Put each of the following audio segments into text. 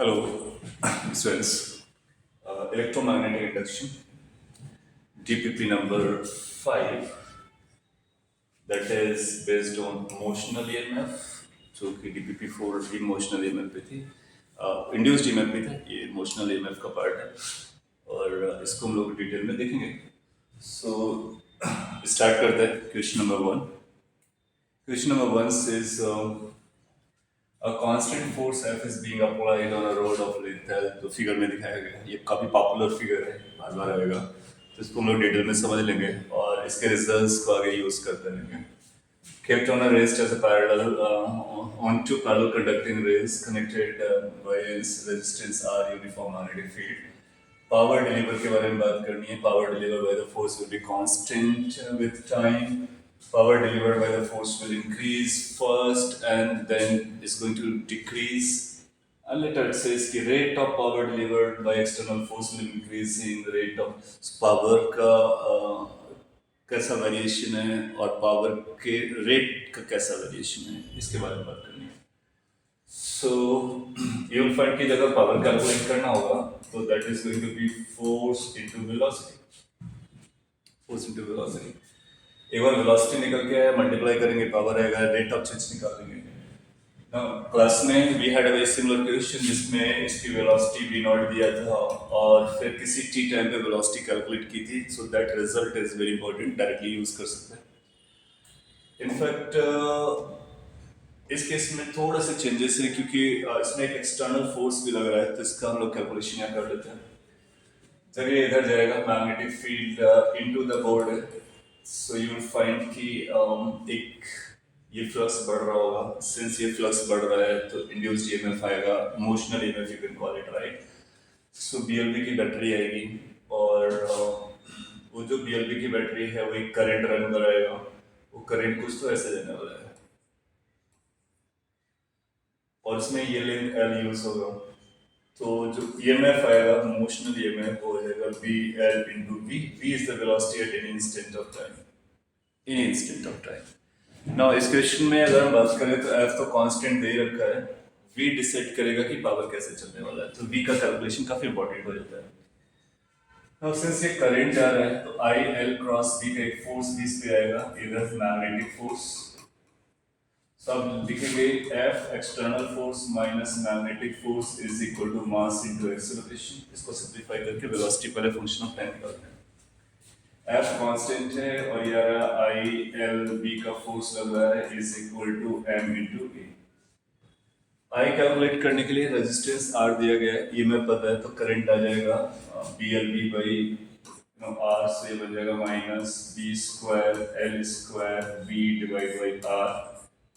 Hello, students. Electromagnetic induction, DPP number 5, that is based on motional EMF, जो कि DPP 4 emotional EMF पे थी, induced EMF पे था, ये इमोशनल EMF का पार्ट है और इसको हम लोग डिटेल में देखेंगे. सो स्टार्ट करते हैं. Question number 1. Question number 1 says a constant force F is being applied on a rod of length L. तो फिगर में दिखाया गया है. ये काफ़ी पॉपुलर फिगर है, बार बार आएगा, तो इसको हम लोग डिटेल में समझ लेंगे और इसके रिजल्ट्स को आगे यूज करते रहेंगे. Kept on a rest as a parallel on two parallel conducting rails connected by its resistance R uniform magnetic field. Power deliver के बारे में बात करनी है. Power deliver bye the force will be constant with time. Power delivered by the force will increase first and then is going to decrease. And later it says the rate of power delivered by external force will increase in the rate of power का कैसा variation है और power के rate का कैसा variation है, इसके बारे में बात करनी है. सो यू विल फाइंड कि जब पावर कैलकुलेट करना होगा तो that is going to be force into velocity. Force into velocity. एक बार वेलोसिटी निकल के मल्टीप्लाई करेंगे, पावर आएगा, रेट ऑफ चेंज निकालेंगे. क्लास में we had a very similar question जिसमें इसकी वेलोसिटी v नॉट दिया था और फिर किसी t टाइम पे वेलोसिटी कैलकुलेट की थी. So that result is very important, directly use कर सकते हैं. इनफैक्ट इस केस में थोड़ा सा चेंजेस है क्योंकि इसमें एक एक्सटर्नल फोर्स भी लग रहा है, तो इसका हम लोग कैलकुलेशन यहाँ कर लेते हैं. जब ये इधर जाएगा magnetic field into the board, so you will find कि एक ये फ्लक्स बढ़ रहा होगा. सिंस ये फ्लक्स बढ़ रहा है तो इंड्यूस्ड ईएमएफ आएगा, emotional EMF you can call it, right. So BLB की बैटरी आएगी और वो जो बीएलबी की बैटरी है वो एक करंट रन कराएगा. वो करंट कुछ तो ऐसे देने वाला है और इसमें ये लेंथ एल यूज होगा. तो जो ईएमएफ आएगा, मोशनल ईएमएफ, वो हो जाएगा B L into V. V is the velocity at any instant of time. In instant of time. Now इस क्वेश्चन में अगर हम बात करें तो एफ तो कांस्टेंट दे रखा है, वी डिसाइड करेगा कि पावर कैसे चलने वाला है. तो वी का कैलकुलेशन काफी इंपॉर्टेंट हो जाता है. नाउ सिंस ये करंट जा रहा है तो आई एल क्रॉस बी का एक फोर्स भी इस पे आएगा, इधर मैग्नेटिक फोर्स. सब लिखेंगे F external force minus magnetic force is equal to mass into acceleration. इसको सिंपलीफाई करके वेलोसिटी पहले फंक्शन ऑफ टाइम निकालते हैं. F कांस्टेंट है और ये आई एल बी का फोर्स लग रहा है is equal to m into a. I calculate करने के लिए रेजिस्टेंस R दिया गया है, ये मैं पता है, तो करंट आ जाएगा BLB बाई R, से बन जाएगा minus B square L square B divide by R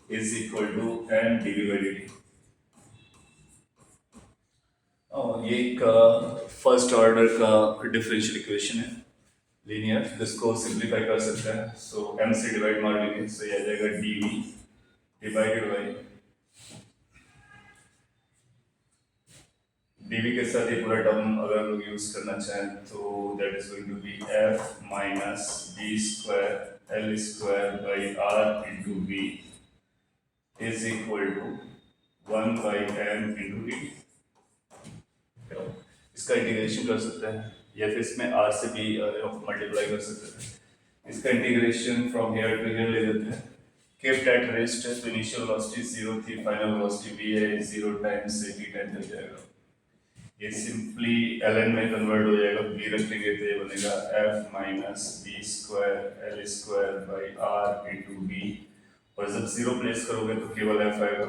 is equal to m dv by dt. ये एक फर्स्ट ऑर्डर का डिफरेंशियल इक्वेशन है, लीनियर, जिसको सिंप्लीफाई कर सकते हैं. सो m से डिवाइड मार लेंगे, सो ये आ जाएगा dv डिवाइडेड बाई dv के साथ ये पूरा टर्म अगर हम लोग यूज करना चाहें तो that is going to be f minus B square L square by r into v is equal to 1 by m into dt. इसका इंटीग्रेशन कर सकते हैं या फिर इसमें r से भी मल्टीप्लाई कर सकते हैं. इसका integration from here to here ले लेते हैं. केप्ट एट रेस्ट है तो इनिशियल वेलोसिटी 0 थी, फाइनल वेलोसिटी v है 0 टाइम्स से v टाइम हो जाएगा. ये सिंपली ln में कन्वर्ट हो जाएगा. v रखेंगे तो ये बनेगा f minus B square L square by r into v. और जब जीरो प्लेस करोगे तो केवल f आएगा.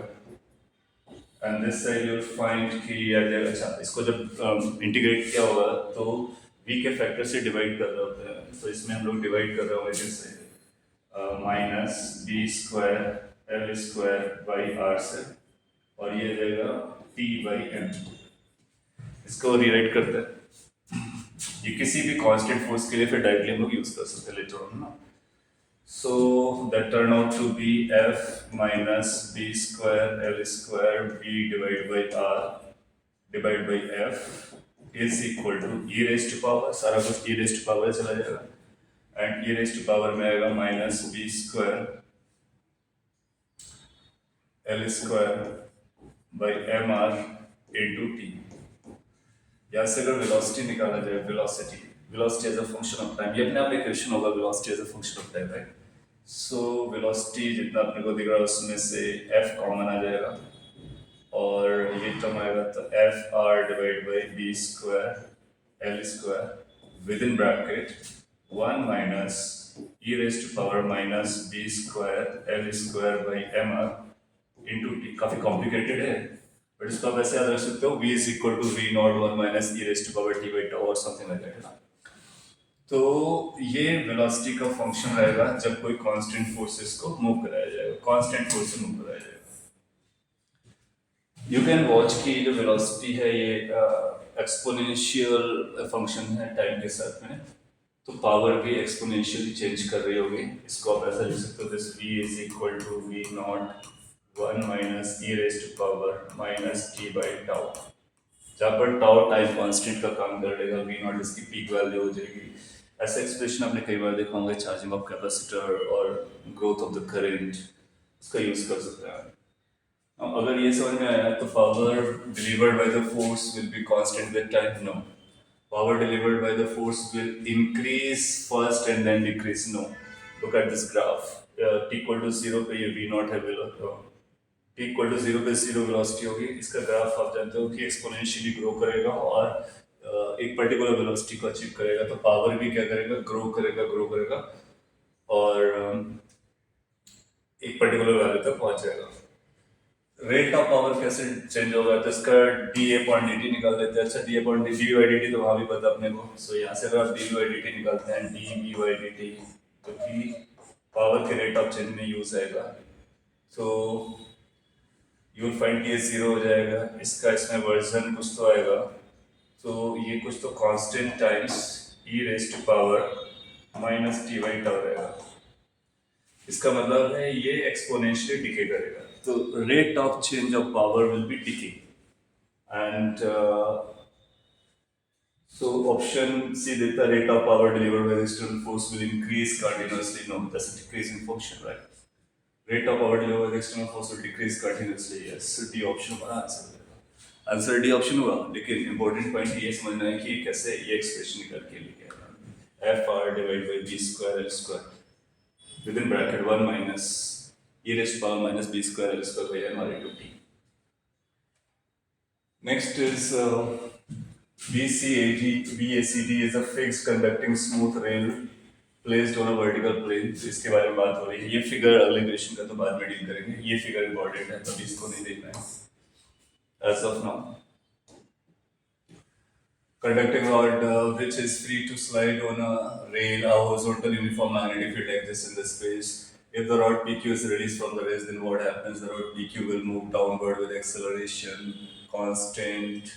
And this side you will find कि आ जाएगा. अच्छा, इसको जब इंटीग्रेट किया होगा तो v के फैक्टर से डिवाइड कर रहे होते हैं, तो इसमें हम लोग डिवाइड कर रहे होंगे जैसे minus B square L square by R से, और ये जाएगा t बाई m. इसको रीराइट करते हैं. ये किसी भी कांस्टेंट फोर्स के लिए फिर डायरेक्टली हम लोग यूज कर सकते हैं लेटर ऑन ना. So that turned out to be f minus b square l square b divided by r divided by f is equal to e raised to power, सारा कुछ e raised to power चला जाएगा, and e raised to power में आएगा minus b square l square by mr into t। यहाँ से अगर velocity निकाला जाए, velocity as a function of time, ये अपने आप इक्वेशन होगा velocity as a function of time, right. So velocity जितना अपने को दिख रहा है उसमें से f कॉमन आ जाएगा और ये टर्म आएगा तो F R divide by B square L square with in bracket 1 minus E raise to power minus B square L square by M R into T. काफी कॉम्प्लिकेटेड है बट इसको आप ऐसे याद रख सकते हो, v is equal to V naught 1 minus E raise to power T by tau और समथिंग लाइक दैट, है ना। तो ये वेलोसिटी का फंक्शन रहेगा जब कोई कांस्टेंट फोर्सेस को मूव कराया जाएगा, कांस्टेंट फोर्स से मूव कराया जाएगा। यू कैन वॉच की जो वेलोसिटी है ये एक्सपोनेंशियल फंक्शन है टाइम के साथ में, तो पावर भी एक्सपोनेंशियली चेंज कर रही होगी। इसको आप ऐसा लिख सकते हो, this v is equal to V naught 1 minus E raise to power minus T by tau, जहाँ पर टाउ टाइम कांस्टेंट का काम कर लेगा, वी नॉट इसकी पीक वैल्यू हो जाएगी। ऐसा एक्सप्रेशन आपने कई बार देखा होगा चार्जिंग ऑफ कैपेसिटर और ग्रोथ ऑफ द करंट, उसका यूज कर सकते हैं। अगर ये समझ में आया तो power delivered by the force will be constant with time, no. Power delivered by the force will increase first and then decrease, no. Look at this graph, t equal to 0 पे ये v नॉट है, t equal to 0 पे 0 velocity होगी। इसका graph आप जानते हो कि एक्सपोनेंशियली ग्रो करेगा और एक पर्टिकुलर वेलोसिटी को अचीव करेगा, तो पावर भी क्या करेगा, ग्रो करेगा और एक पर्टिकुलर वैल्यू तक पहुंच जाएगा। रेट ऑफ पावर कैसे चेंज होगा, तो इसका D A point D T निकाल देते हैं। अच्छा, D A point D Y D T तो वहाँ भी पता अपने को, सो यहाँ से अगर आप डी वाई डी टी निकालते हैं, D V Y D T, तो कि पावर के रेट ऑफ चेंज में यूज आएगा, तो यू विल फाइंड ये 0 हो जाएगा। इसका इसमें वर्जन कुछ तो आएगा, तो ये कुछ तो constant times E raise to power minus T by tau रहेगा। इसका मतलब है ये एक्सपोनेंशियली डिके करेगा, तो rate of change of power will be decay and so option C देता है rate of power delivered by the external force will increase continuously, no, that's a decreasing function, right? Rate of power delivered by the external force will decrease continuously, yes, so D option हमारा answer D option हुआ। लेकिन important point ये समझना है कि कैसे ये expression निकल के लिए क्या F R divided by B square L square within bracket 1 minus e raised to power minus B square L square by M R into T। Next is VACD is a fixed conducting smooth rail placed on a vertical plane। तो इसके बारे में बात हो रही है। ये figure अगले क्वेश्चन का तो बाद में डील करेंगे, ये फिगर इंपॉर्टेंट है, तभी इसको नहीं देखना है as of now। Conducting rod which is free to slide on a rail, a horizontal uniform magnetic field exists in the space। If the rod PQ is released from the rail, then what happens? The rod PQ will move downward with acceleration constant,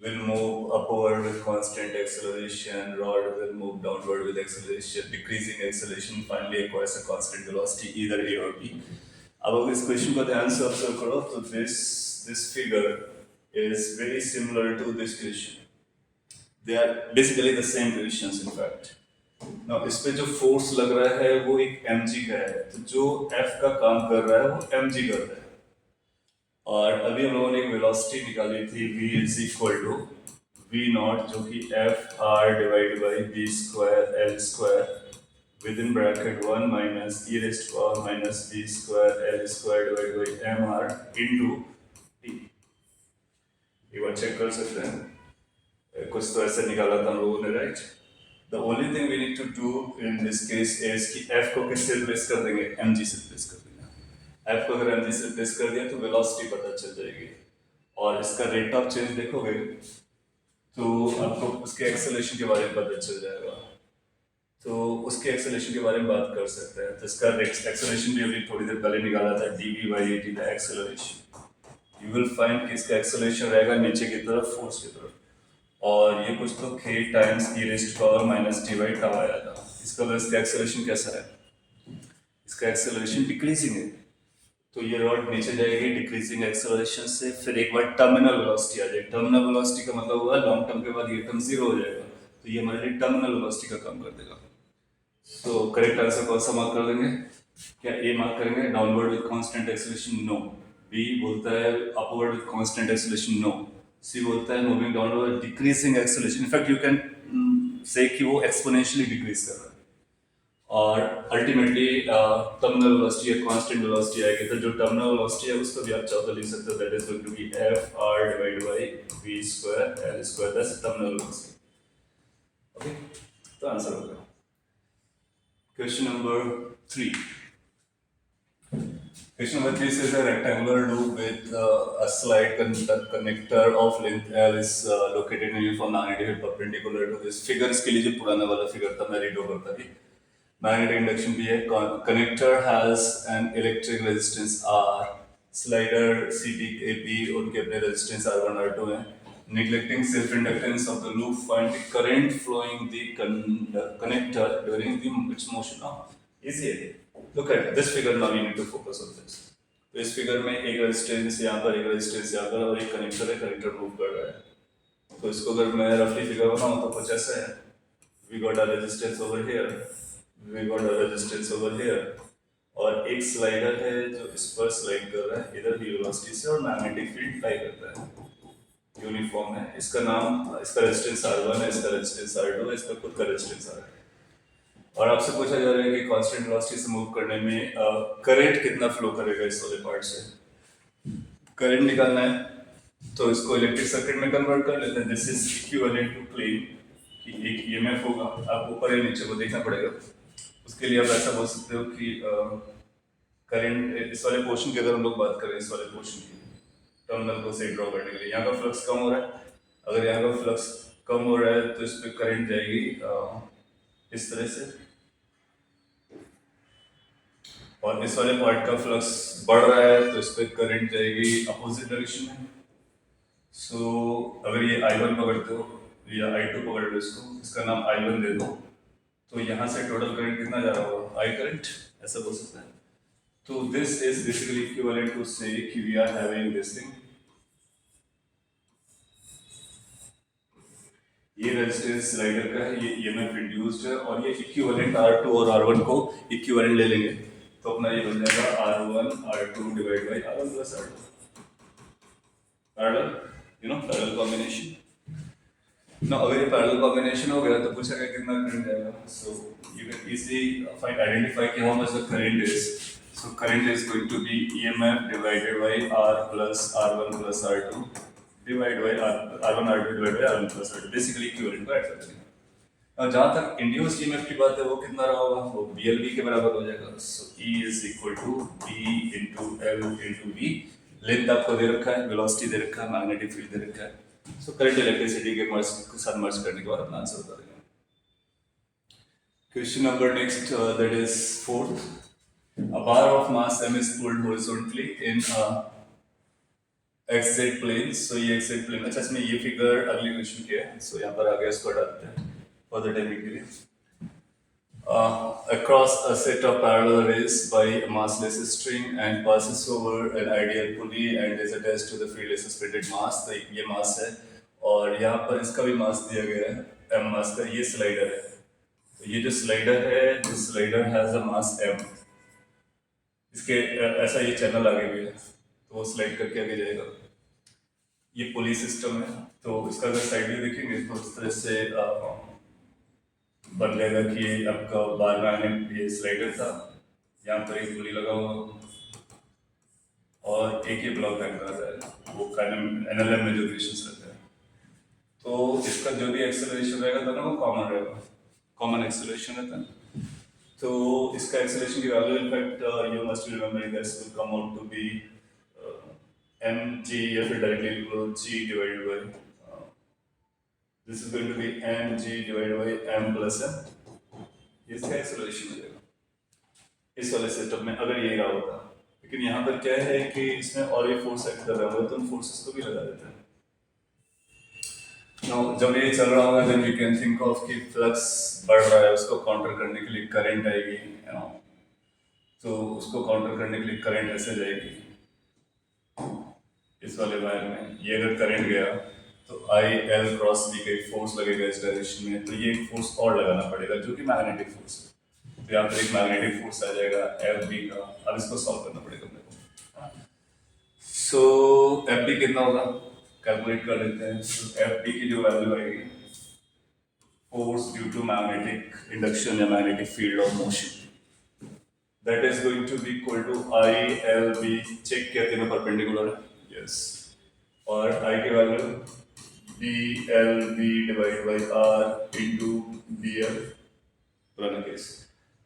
will move upward with constant acceleration, rod will move downward with acceleration, decreasing acceleration, finally acquires a constant velocity, either A or B। अब अगर इस question को ध्यान से observe करो तो this figure is very similar to this question। They are basically the same questions in fact। Now इस पे जो फोर्स लग रहा है वो एक mg का है, तो जो F का काम कर रहा है वो mg कर रहा है। और अभी हम लोगों ने एक वेलोसिटी निकाली थी v is equal to V naught, जो कि F R divide by B square L square with in bracket 1 minus E raise to power minus B square L square divide by M R into T. एक बार check कर सकते हैं, कुछ तो ऐसे निकाला था हम लोगों ने, right. The only thing we need to do in this case is कि एफ को किससे रिप्लेस कर देंगे, एम जी से रिप्लेस कर देंगे। F को अगर mg से रिप्लेस कर दिया तो वेलोसिटी पता चल जाएगी, और इसका रेट ऑफ चेंज देखोगे तो आपको उसके एक्सेलरेशन के बारे में पता चल जाएगा, तो उसके एक्सेलरेशन के बारे में बात कर सकते हैं। तो इसका एक्सेलरेशन भी अभी थोड़ी देर पहले निकाला था, dv by dt the acceleration. You will find कि इसका एक्सेलरेशन रहेगा नीचे की तरफ, फोर्स की तरफ, और ये कुछ तो k times e raised to power minus t by tau आया था। इसका मतलब इसका एक्सेलरेशन कैसा है, इसका एक्सेलरेशन डिक्रीजिंग है, तो ये रॉड नीचे जाएगी डिक्रीजिंग एक्सेलरेशन से, फिर एक बार टर्मिनल वेलोसिटी आ जाएगी। टर्मिनल वेलोसिटी का मतलब हुआ लॉन्ग टर्म के बाद ये टर्म 0 हो जाएगा, तो ये हमारे लिए टर्मिनल वेलोसिटी का काम कर देगा। तो करेक्ट आंसर कौन सा मार्क कर देंगे, क्या ए मार्क करेंगे, downward with constant acceleration, no. B बोलता है upward with constant acceleration, no. C बोलता है moving downward decreasing acceleration, in fact you can say कि वो एक्सपोनेंशियली डिक्रीज कर रहा है। और अल्टीमेटली टर्मिनल वेलोसिटी या कांस्टेंट वेलोसिटी आएगी, तो जो टर्मिनल वेलोसिटी है उसको भी आप चौथा लिख सकते हो, that is going to be F R divided by V square L square, that's terminal velocity. Okay, तो आंसर हो गया। Question number 3. Question number 3 says a rectangular loop with a slide connector of length L is located in uniform magnetic field perpendicular to this figure. इसके लिए जो पुराना वाला figure था मैं रीड ओवर करता थी। मैग्नेटिक इंडक्शन भी है, connector has an electric resistance R, slider CT AP उनके अपने रेजिस्टेंस R1 R2 हैं। Neglecting self inductance of the loop, find the current flowing the connector during the its motion. Now, easy है। Look at this figure now, you need to focus on this. तो इस figure में एक resistance यहाँ पर, एक resistance यहाँ पर और एक कनेक्टर है, कनेक्टर मूव कर रहा है। तो इसको अगर मैं रफली फिगर बनाऊँ तो कुछ ऐसा है, we got a resistance over here, we got a resistance over here, और एक स्लाइडर है जो इस पर स्लाइड कर रहा है इधर की वेलोसिटी से और मैग्नेटिक फील्ड अप्लाई करता है, यूनिफॉर्म है। इसका नाम, इसका रेजिस्टेंस R1 है, इसका रेजिस्टेंस R2 है, इसका खुद का रेजिस्टेंस R है। और आपसे पूछा जा रहा है कि कांस्टेंट वेलोसिटी से मूव करने में करंट कितना फ्लो करेगा इस वाले पार्ट से। करंट निकालना है तो इसको इलेक्ट्रिक सर्किट में कन्वर्ट कर लेते हैं। This is equivalent to claim कि एक ईएमएफ होगा, आप ऊपर या नीचे को देखना पड़ेगा। उसके लिए आप ऐसा बोल सकते हो कि करंट, इस वाले पोर्शन की अगर हम लोग बात करें, इस वाले पोर्शन की टर्मिनल को से ड्रॉ करने के लिए, यहाँ का फ्लक्स कम हो रहा है। अगर यहाँ का फ्लक्स कम हो रहा है तो इस पर करंट जाएगी इस तरह से, और इस वाले पार्ट का फ्लक्स बढ़ रहा है तो इस पर करंट जाएगी अपोजिट डायरेक्शन में। सो अगर ये I1 पकड़ते हो या I2 पकड़ लो, इसका नाम I1 दे दो, तो यहाँ से टोटल करंट कितना जा रहा होगा, I करंट, ऐसा बोल सकते हैं। तो this is basically equivalent to say कि we are having this thing, ये रेजिस्टेंस स्लाइडर का है, ये ईएमएफ इंड्यूस्ड है, और ये इक्विवेलेंट R2 और R1 को इक्विवेलेंट ले लेंगे तो अपना ये बन जाएगा R1 R2 divide by R1 plus R2, parallel, you know, parallel combination. ना अगर ये पैरेलल कॉम्बिनेशन हो गया तो पूछेगा कितना करंट जाएगा। So you can easily find identify कि how much the current is. So current is going to be EMF divided by R plus R1 plus R2 divide by R1 R2 divide by R1 plus R2, basically equivalent को add कर देंगे। और जहाँ तक induced EMF की बात है वो कितना रहा होगा, वो BLV के बराबर हो जाएगा। So E is equal to B into L into V। Length आपको दे रखा है, वेलोसिटी दे रखा है, मैग्नेटिक फील्ड दे रखा है। सो करंट इलेक्ट्रिसिटी के साथ मर्ज करने के बाद अपना आंसर बता देंगे। Question number next, that is 4th. A bar of mass m is pulled horizontally in a xz plane. So ये xz plane, अच्छा इसमें ये फिगर अगले क्वेश्चन की है, सो यहाँ पर आगे इसको डालते हैं for the time के लिए। Across a set of parallel rays by a massless string and passes over an ideal pulley and is attached to the field suspended mass। तो ये मास है और यहाँ पर इसका भी मास दिया गया है, m मास का। ये स्लाइडर है, तो ये जो स्लाइडर है, this slider has a mass m। इसके ऐसा ये चैनल आगे भी है, तो वो स्लाइड करके आगे जाएगा। ये पुली सिस्टम है, तो इसका अगर साइड व्यू देखेंगे तो इस तरह से बन जाएगा कि आपका बार में ये स्लाइडर था, यहाँ पर एक पुली लगा हुआ और एक ही ब्लॉक बैक कर रहा है, वो NLM में जो इक्वेशंस रहते हैं। तो इसका जो भी एक्सेलरेशन रहेगा दोनों को कॉमन रहेगा, कॉमन एक्सेलरेशन रहता है। तो इसका एक्सेलरेशन की value in fact you must remember this will come out to be mg, या फिर directly g divided by this is going to be mg divided by m plus m। इसका acceleration हो जाएगा इस वाले सेटअप में अगर ये रहा होता। लेकिन यहाँ पर क्या है कि इसमें और ये फोर्स एक्ट कर रहा होगा तो उन फोर्सेस को भी लगा देते हैं। Now, जब ये चल रहा होगा then we can think of कि फ्लक्स बढ़ रहा है, उसको काउंटर करने के लिए करंट आएगी, you know, तो उसको काउंटर करने के लिए करंट ऐसे जाएगी इस वाले वायर में। ये अगर करंट गया तो I/L क्रॉस B का एक फोर्स लगेगा इस डायरेक्शन में, तो ये एक फोर्स और लगाना पड़ेगा जो कि मैग्नेटिक फोर्स है। तो यहाँ पर एक मैग्नेटिक फोर्स आ जाएगा FB का। अब इसको सॉल्व करना पड़ेगा अपने को। सो FB कितना होगा, कैलकुलेट कर लेते हैं। तो एफ बी की जो वैल्यू आएगी, force due to magnetic induction या magnetic field of motion, that is going to be equal to I L B, check किया तीनों परपेंडिकुलर है, यस, और I की वैल्यू B L B divide by R into B L, पुराना case,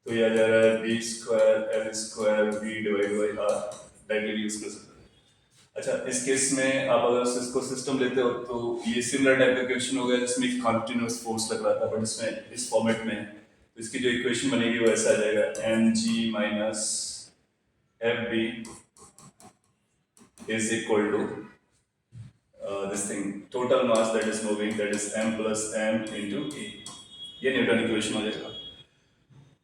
तो ये आ जा रहा है B square L square B divide by R, directly use कर सकते हैं। अच्छा, इस केस में आप अगर इसको सिस्टम लेते हो तो ये सिमिलर टाइप का क्वेश्चन हो गया जिसमें कंटिन्यूअस फोर्स लग रहा था, बट इसमें इस फॉर्मेट में तो इसकी जो इक्वेशन बनेगी वो ऐसा आ जाएगा, M G minus F B is equal to this thing total mass that is moving, that is M plus M into E, ये न्यूटन इक्वेशन हो जाएगा।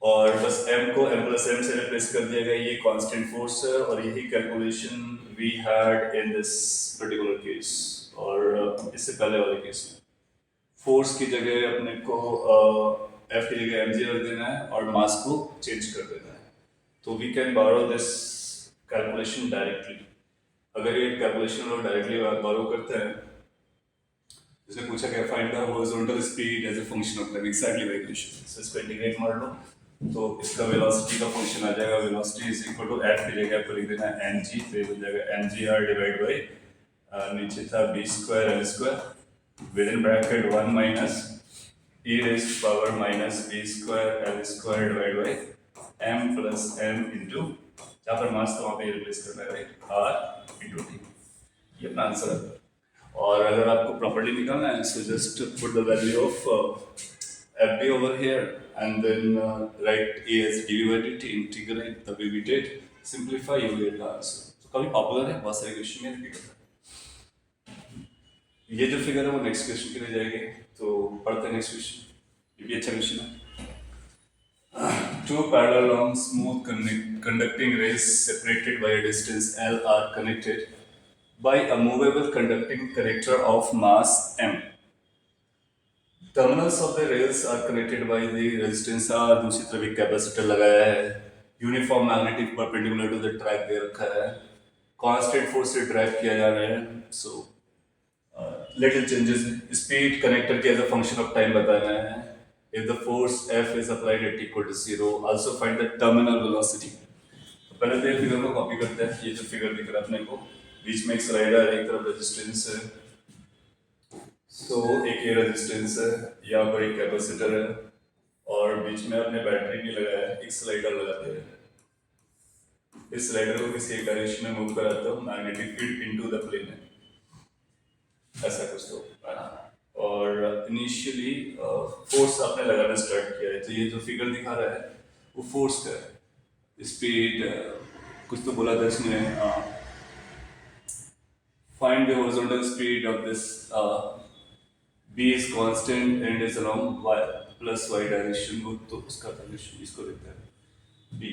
और बस m को m प्लस एम से रिप्लेस कर दिया गया, ये कांस्टेंट फोर्स है और यही calculation we had in this particular case. और इससे पहले वाले केस में फोर्स की जगह अपने को f की जगह mg रख देना है और मास को चेंज कर देना है। तो we can borrow this calculation directly. अगर ये कैलकुलेशन लोग डायरेक्टली बोरो करते हैं, जिसने पूछा क्या find the horizontal speed as a function of time, exactly वही इक्वेशन, सो इसको इंटीग्रेट मार लो तो इसका वेलोसिटी का फंक्शन आ जाएगा, velocity is equal to F की जगह आपको लिख देना है एन जी, तो ये बन जाएगा N G R divide by नीचे था B square L square with in bracket 1 minus E raise to power minus B square L square divide by M plus M into, जहाँ पर मास तो वहाँ पे रिप्लेस करना है, राइट, आर इंटू टी, ये अपना आंसर है। और अगर आपको प्रॉपर्ली निकालना है, so just put the value of FB over here and then write A as dv by dt, integrate the way we did, simplify, you get the answer. तो काफी पॉपुलर है, बहुत सारे क्वेश्चन में फिगर है। ये जो फिगर है वो नेक्स्ट क्वेश्चन के लिए जाएगी, तो पढ़ते हैं नेक्स्ट क्वेश्चन, ये भी अच्छा क्वेश्चन है। Two parallel long smooth conducting rays separated by a distance L are connected by a movable conducting connector of mass M. Terminals of the rails are connected by the resistance R, दूसरी तरफ एक capacitor लगाया है, uniform magnetic perpendicular to the track दे रखा है, constant force से drive किया जा रहा है, so little changes, speed connector के as a function of time बताना है, if the force F is applied at equal to 0, also find the terminal velocity। तो पहले तो ये फिगर को कॉपी करते हैं, ये जो फिगर दिख रहा है अपने को, बीच में एक स्लाइडर है, एक तरफ रेजिस्टेंस है, तो एक ये रेजिस्टेंस है, यहाँ पर एक कैपेसिटर है और बीच में आपने बैटरी भी लगाया है, एक स्लाइडर लगाते हैं। इस स्लाइडर को किसी एक डायरेक्शन में मूव कराते हो, magnetic field into the plane है, ऐसा कुछ तो है ना। और इनिशियली फोर्स आपने लगाना स्टार्ट किया है, तो ये जो फिगर दिखा रहा है वो फोर्स का है। स्पीड कुछ तो बोला था इसमें, find the horizontal speed of this b is constant and is along y plus y direction, वो तो उसका डायरेक्शन इसको देते हैं b।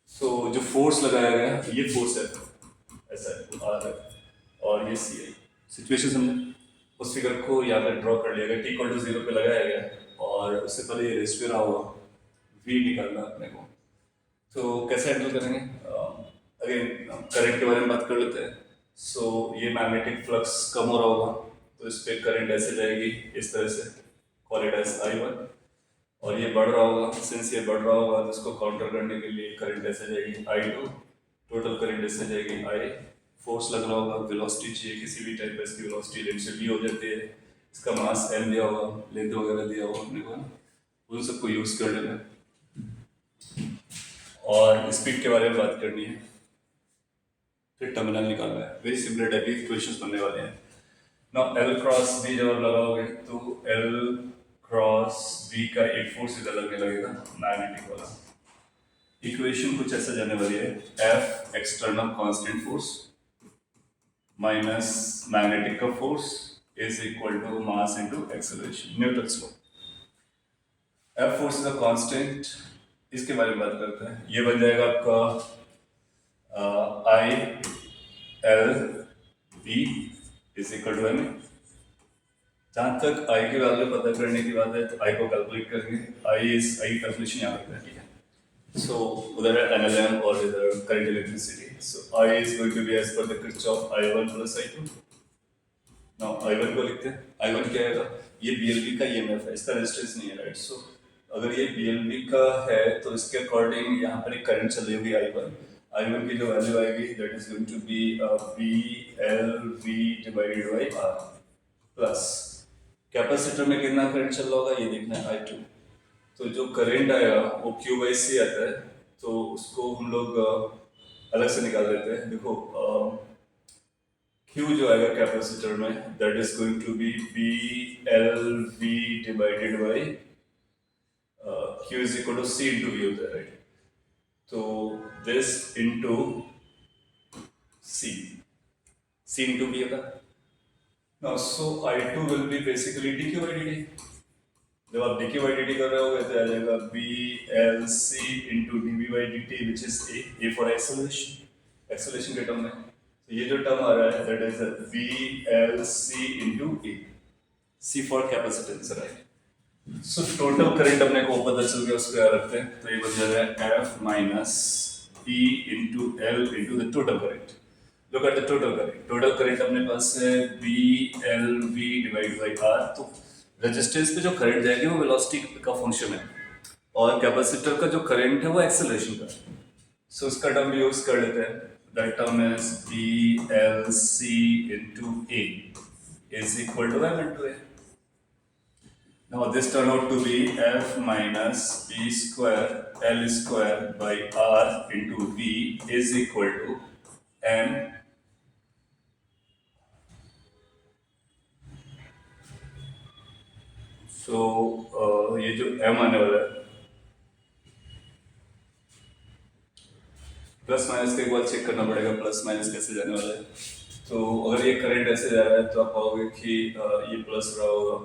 सो जो फोर्स लगाया गया ये फोर्स है, ऐसा है r है और ये c है। सिचुएशन समझे, उस फिगर को यहाँ पे ड्रॉ कर लिया गया, t इक्वल टू 0 पे लगाया गया और उससे पहले ये रेस्ट रहा हुआ v निकालना अपने को, तो कैसे हैंडल करेंगे, अगेन करंट के बारे में बात कर लेते हैं। सो ये मैग्नेटिक फ्लक्स कम हो रहा होगा तो इस पे करंट ऐसे जाएगी इस तरह से, कॉल इट एज I1, और ये बढ़ रहा होगा, सिंस ये बढ़ रहा होगा तो इसको काउंटर करने के लिए करंट ऐसे जाएगी I2, टोटल करंट ऐसे जाएगी I, फोर्स लग रहा होगा, वेलोसिटी चाहिए किसी भी टाइप का, इसकी वेलोसिटी लेंथ से v हो जाती है, इसका मास m दिया होगा, लेंथ वगैरह दिया होगा अपने को ना, उन सबको यूज कर लेना। और स्पीड के बारे में बात करनी है, फिर टर्मिनल निकालना है, वेरी सिमिलर टाइप के क्वेश्चंस बनने वाले हैं। Now L क्रॉस B जब आप लगाओगे तो L क्रॉस B का एक फोर्स इधर लगने लगेगा, मैग्नेटिक वाला। इक्वेशन कुछ ऐसा जाने वाली है, F external constant force minus magnetic का force is equal to mass into acceleration, Newton's law. F force is a constant, इसके बारे में बात करते हैं। ये बन जाएगा आपका I L B is equal to M. जहाँ तक I की वैल्यू पता करने की बात है तो I को कैलकुलेट करेंगे, I कैलकुलेशन यहाँ करते हैं, ठीक है। सो उधर है NLM और इधर current electricity, so I is going to be as per the Kirchhoff I1 plus I2, now I1 को लिखते हैं। I1 क्या आएगा, ये BLV का EMF है, इसका रेजिस्टेंस नहीं है, राइट। सो अगर ये BLV का है तो इसके अकॉर्डिंग यहाँ पर एक करंट चल रही होगी I1। I1 की जो वैल्यू आएगी that is going to be BLV divided by R plus capacitor में कितना करंट चल रहा होगा ये देखना है, I2। तो जो करंट आया वो Q बाई C आता है, तो उसको हम लोग अलग से निकाल देते हैं। देखो Q जो आएगा कैपेसिटर में that is going to be BLV divided by Q is equal to C into V होता है, राइट। तो this into C into V होता है। Now, so I2 will be basically dq by dt। जब आप dq by dt कर रहे होगे तो आ जाएगा BLC into dv by dt which is A for acceleration के टर्म में। तो ये जो टर्म आ रहा है that is BLC into A, C for capacitance, right। So total current अपने को पता चल गया, उसको याद रखते हैं। तो ये बन जाएगा F minus E into L into the total current। Look at the total current। total current अपने पास है BLV divided by R। तो रेजिस्टेंस पे जो करंट जाएगी वो वेलोसिटी का फंक्शन है, और कैपेसिटर का जो करंट है वो एक्सेलरेशन का। सो इसका टर्म यूज कर लेते हैं। That term is BLC into A is equal to M into A। Now this turned out to be F minus B square L square by R into V is equal to M so ये जो M आने वाला है plus minus का एक बार check करना पड़ेगा प्लस माइनस कैसे जाने वाला है। तो अगर ये करंट ऐसे जा रहा है तो आप पाओगे कि ये प्लस रहा होगा,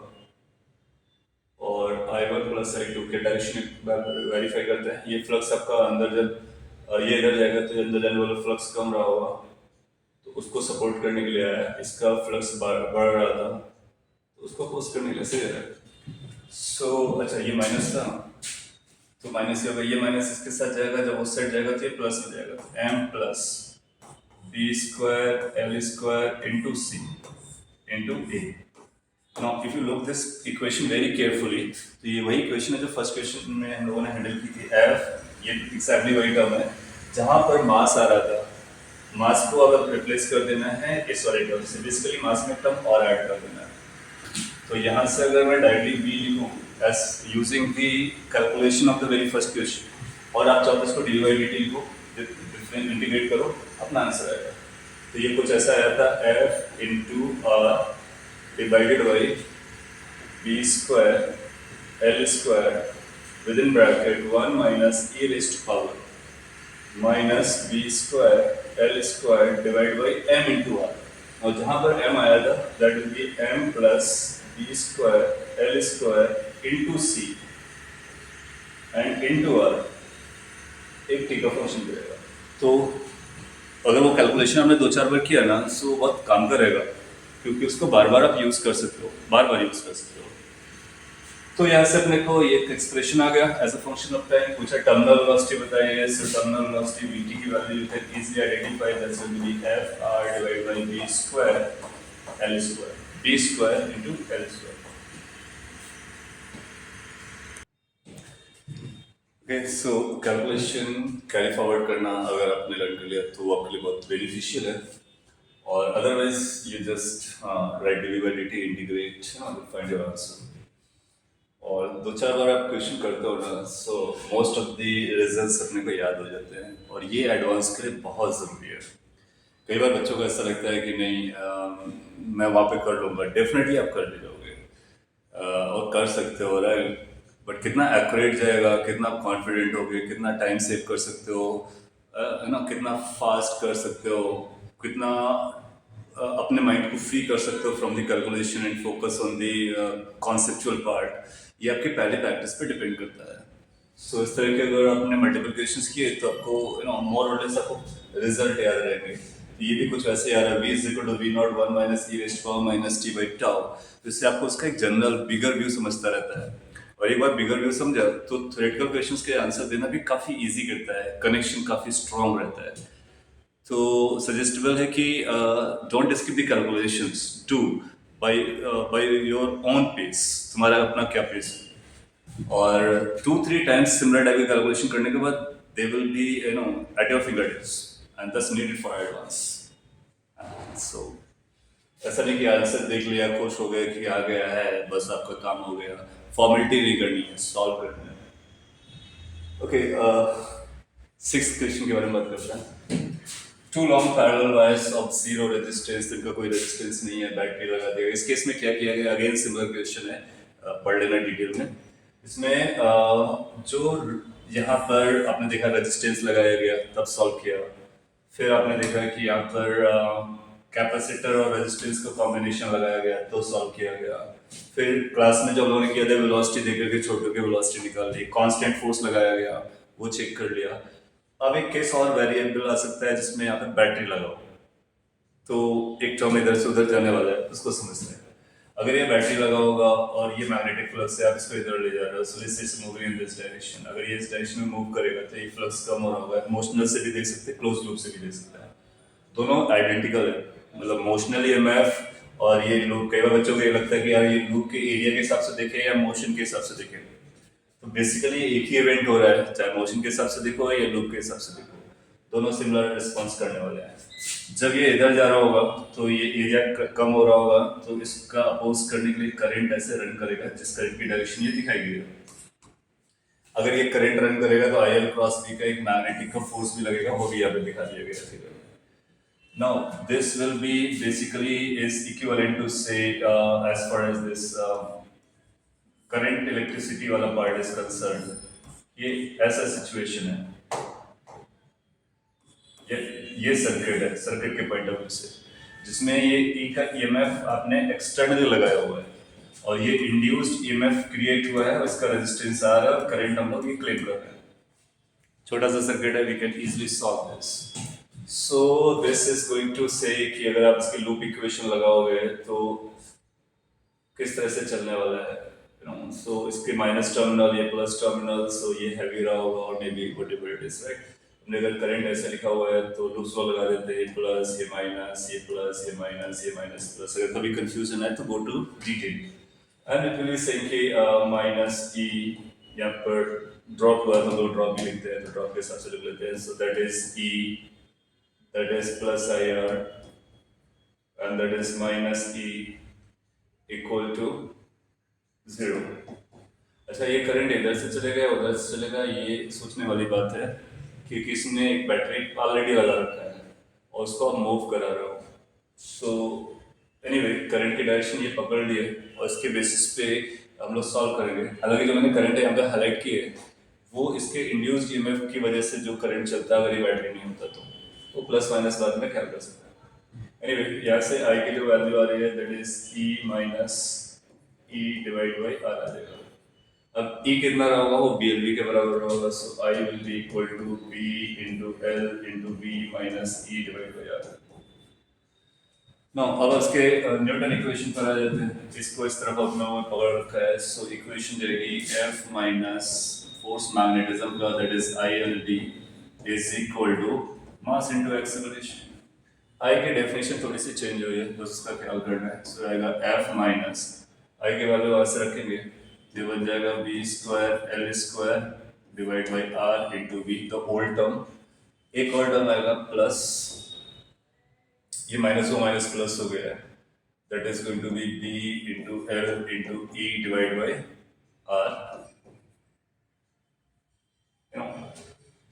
और I1 प्लस I2 के डायरेक्शन वेरीफाई करते हैं। ये फ्लक्स आपका अंदर जब ये इधर जाएगा तो अंदर जाने वाला फ्लक्स कम रहा होगा, तो उसको सपोर्ट करने के लिए आया। इसका फ्लक्स बढ़ रहा था तो उसको अपोज करने के लिए सही है। सो अच्छा ये माइनस था तो माइनस ही होगा, ये माइनस इसके साथ जाएगा, जब उस साइड जाएगा तो ये प्लस हो जाएगा। तो M plus B square L square into C into A। Now, if you look this equation very carefully, तो ये वही इक्वेशन है जो फर्स्ट क्वेश्चन में हम लोगों ने हैंडल की थी। F ये एक्जैक्टली वही टर्म है जहाँ पर मास आ रहा था, मास को अगर रिप्लेस कर देना है इस वाले टर्म से, बेसिकली मास में टर्म और ऐड कर देना है। तो यहाँ से अगर मैं डायरेक्टली B लिखूँ as using the calculation of the very first question, और आप चाहो तो इसको dy by dt लिखो, इंटीग्रेट करो, अपना आंसर आएगा। तो ये कुछ ऐसा आया था F into R divided by B square L square within bracket 1 minus e raised to power minus B square L square divided by M into R। और जहाँ पर M आया था that will be M plus B square L square into C and into R, एक T का function देगा। तो अगर वो कैलकुलेशन हमने 2-4 बार किया ना तो बहुत काम करेगा, क्योंकि उसको बार बार आप यूज कर सकते हो, बार बार यूज कर सकते हो। तो यहाँ से अपने को ये एक्सप्रेशन आ गया as a function of time. पूछा टर्मिनल वेलोसिटी बताइए, सो टर्मिनल वेलोसिटी vt की वैल्यू you can easily identify, that's will be f r divided by b square l square, b square into l square. Okay, so calculation carry forward करना अगर आपने learn कर लिया तो वो आपके लिए बहुत बेनिफिशियल है, और otherwise you just right D by d T integrate find your answer. और 2-4 बार आप क्वेश्चन करते हो ना so most of the results अपने को याद हो जाते हैं, और ये एडवांस के लिए बहुत ज़रूरी है। कई बार बच्चों को ऐसा लगता है कि नहीं मैं वहाँ पे कर लूँगा, डेफिनेटली आप कर ले जाओगे और कर सकते हो, राइट। बट कितना एक्यूरेट जाएगा, कितना कॉन्फिडेंट हो गए, कितना टाइम सेव कर सकते हो, है ना, कितना फास्ट कर सकते हो, कितना अपने माइंड को फ्री कर सकते हो from the calculation and focus on the conceptual part, ये आपके पहले प्रैक्टिस पे डिपेंड करता है। सो इस तरह के अगर आपने मल्टीप्लिकेशंस किए तो आपको मोर और लेस आपको रिजल्ट याद रहेंगे। तो ये भी कुछ वैसे याद है, v is equal to v naught 1 minus e raised to power minus t by tau, जिससे आपको उसका एक जनरल बिगर व्यू समझता रहता है। और एक बार बिगर व्यू समझा तो थ्योरेटिकल क्वेश्चंस के आंसर देना भी काफ़ी इजी करता है, कनेक्शन काफ़ी स्ट्रॉन्ग रहता है। तो सजेस्टेबल है कि don't skip the calculations, do by your own pace, तुम्हारा अपना क्या पेस है। और 2-3 टाइम्स सिमिलर टाइप की कैलकुलेशन करने के बाद they will be at your finger tips and thus needed for advance. So ऐसा नहीं कि आंसर देख लिया खुश हो गए कि आ गया है बस आपका काम हो गया, फॉर्मेलिटी नहीं करनी है, सॉल्व करना है। ओके, सिक्स क्वेश्चन के बारे में बात करते हैं। Two long parallel wires of zero resistance, जिनका कोई रेजिस्टेंस नहीं है, बैटरी लगा देगा। इस केस में क्या किया गया, अगेन सिमिलर क्वेश्चन है, पढ़ लेना डिटेल में। इसमें जो यहाँ पर आपने देखा रेजिस्टेंस लगाया गया तब सॉल्व किया, फिर आपने देखा कि यहाँ पर कैपेसिटर और रेजिस्टेंस का कॉम्बिनेशन लगाया गया तो सॉल्व किया गया। फिर क्लास में जो लोगों ने किया था वेलोसिटी देकर के छोटू की वेलोसिटी निकाल ली, कांस्टेंट फोर्स लगाया गया वो चेक कर लिया। अब एक केस और वेरिएबल आ सकता है जिसमें यहाँ पे बैटरी लगाओ, तो एक टर्म इधर से उधर जाने वाला है, उसको समझते हैं। अगर ये बैटरी लगा होगा और ये मैग्नेटिक फ्लक्स है, आप इसको इधर ले जा रहे हो, सो this is moving in this direction. अगर ये इस डायरेक्शन में मूव करेगा तो ये फ्लक्स कम हो रहा होगा। मोशनल से भी देख सकते हैं, क्लोज लूप से भी देख सकते हैं, दोनों आइडेंटिकल है। मतलब मोशनल ईएमएफ और ये लूप, कई बार बच्चों को ये लगता है कि यार ये लूप के एरिया के हिसाब से देखें या मोशन के हिसाब से देखें, तो बेसिकली एक ही इवेंट हो रहा है, चाहे मोशन के हिसाब से देखो या लूप के हिसाब से देखो, दोनों सिमिलर रिस्पॉन्स करने वाले हैं। जब ये इधर जा रहा होगा तो ये एरिया कम हो रहा होगा, तो इसका अपोज करने के लिए करंट ऐसे रन करेगा, जिस करंट की डायरेक्शन ये दिखाई गई है। अगर ये करंट रन करेगा तो आई एल क्रॉस बी का एक मैग्नेटिक का फोर्स भी लगेगा, वो भी यहाँ पे दिखा दिया गया फिगर में। Now, this will be basically is equivalent to say as far as this current electricity वाला part is concerned, ये ऐसा सिचुएशन है, ये सर्किट है, सर्किट के पॉइंट ऑफ व्यू से, जिसमें ये ई का ईएमएफ आपने एक्सटर्नली लगाया हुआ है और ये इंड्यूस्ड ईएमएफ क्रिएट हुआ है और इसका रेजिस्टेंस आ रहा है और करंट हम लोग ये क्लेम कर रहे हैं। छोटा सा सर्किट है, we can easily solve this. So this is going to say कि अगर आप इसकी लूप इक्वेशन लगाओगे तो किस तरह से चलने वाला है, सो इसके माइनस टर्मिनल ये प्लस टर्मिनल, सो ये हैवी रहा होगा और may be whatever it is, right. हमने अगर करंट ऐसे लिखा हुआ है तो लूप्स लॉ लगा देते हैं, प्लस ये माइनस ये प्लस ये माइनस ये माइनस प्लस। अगर कभी कंफ्यूजन है तो go to detail and it will be saying कि माइनस ई, यहाँ पर ड्रॉप हुआ तो ड्रॉप भी लिखते हैं, तो ड्रॉप के हिसाब से लिख लेते हैं। So that is E, that is plus IR and that is minus E equal to 0। अच्छा, ये करंट इधर से चलेगा उधर से चलेगा, ये सोचने वाली बात है कि किसने एक बैटरी ऑलरेडी लगा रखा है और उसको आप मूव करा रहे हो। सो एनीवे करंट की डायरेक्शन ये पकड़ लिए और इसके बेसिस पे हम लोग सॉल्व करेंगे। हालांकि जो मैंने करंट यहाँ पे हाईलाइट की है वो इसके इंड्यूस्ड ईएमएफ की वजह से जो करंट चलता है, अगर ये बैटरी नहीं होता तो वो प्लस माइनस बाद में ख्याल कर सकते हैं। एनीवे यहाँ से आई की जो वैल्यू आ रही है that is E minus E divide by R आ जाएगा। अब ई कितना रहा होगा, वो बी एल वी के बराबर रहा होगा, so I will be equal to B into L into V minus E divide by R. Now अब इसके न्यूटन इक्वेशन पर आ जाते हैं। इसको इस तरफ अपने पकड़ रखा है, सो इक्वेशन जाएगी एफ माइनस फोर्स मैग्नेटिज्म का that is I L D is equal to mass into acceleration. I की डेफिनेशन थोड़ी सी चेंज हुई है, तो उसका ख्याल करना है। सो आएगा एफ माइनस आई के वैल्यू ऐसे रखेंगे, ये बन जाएगा B square L square divide by R into B, the whole term. एक और टर्म आएगा प्लस, ये माइनस वो माइनस प्लस हो गया है, that is going to be B into L into E divide by R.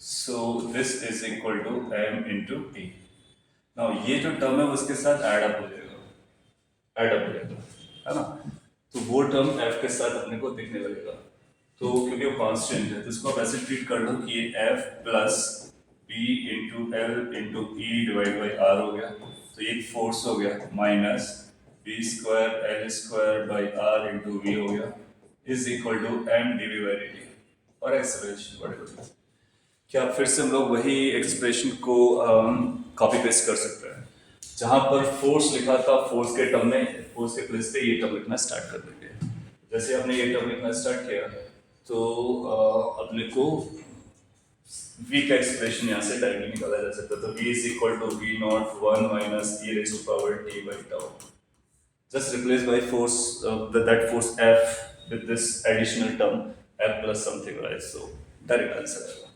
So this is equal to m into p. Now ये जो टर्म है उसके साथ ऐड अप हो जाएगा, है ना। तो वो टर्म f के साथ अपने को दिखने लगेगा, तो क्योंकि वो कांस्टेंट है तो इसको आप ऐसे ट्रीट कर लो कि ये f plus b into L into E divide by R हो गया, तो ये फोर्स हो गया minus B square L square by R into V हो गया is equal to m dv by dt और एक्सेलरेशन व्हाटएवर। क्या फिर से हम लोग वही एक्सप्रेशन को कॉपी पेस्ट कर सकते हैं, जहां पर फोर्स लिखा था फोर्स के टर्म में, फोर्स के प्लेस पे ये टर्म लिखना स्टार्ट कर देंगे। जैसे आपने ये टर्म लिखना स्टार्ट किया तो अपने को v का एक्सप्रेशन यहाँ से डायरेक्टली निकाला जा सकता है, तो v is equal to v naught 1 minus e raise to power t by tau. just replace by force that force F with this additional term F plus something, right? So direct answer आएगा.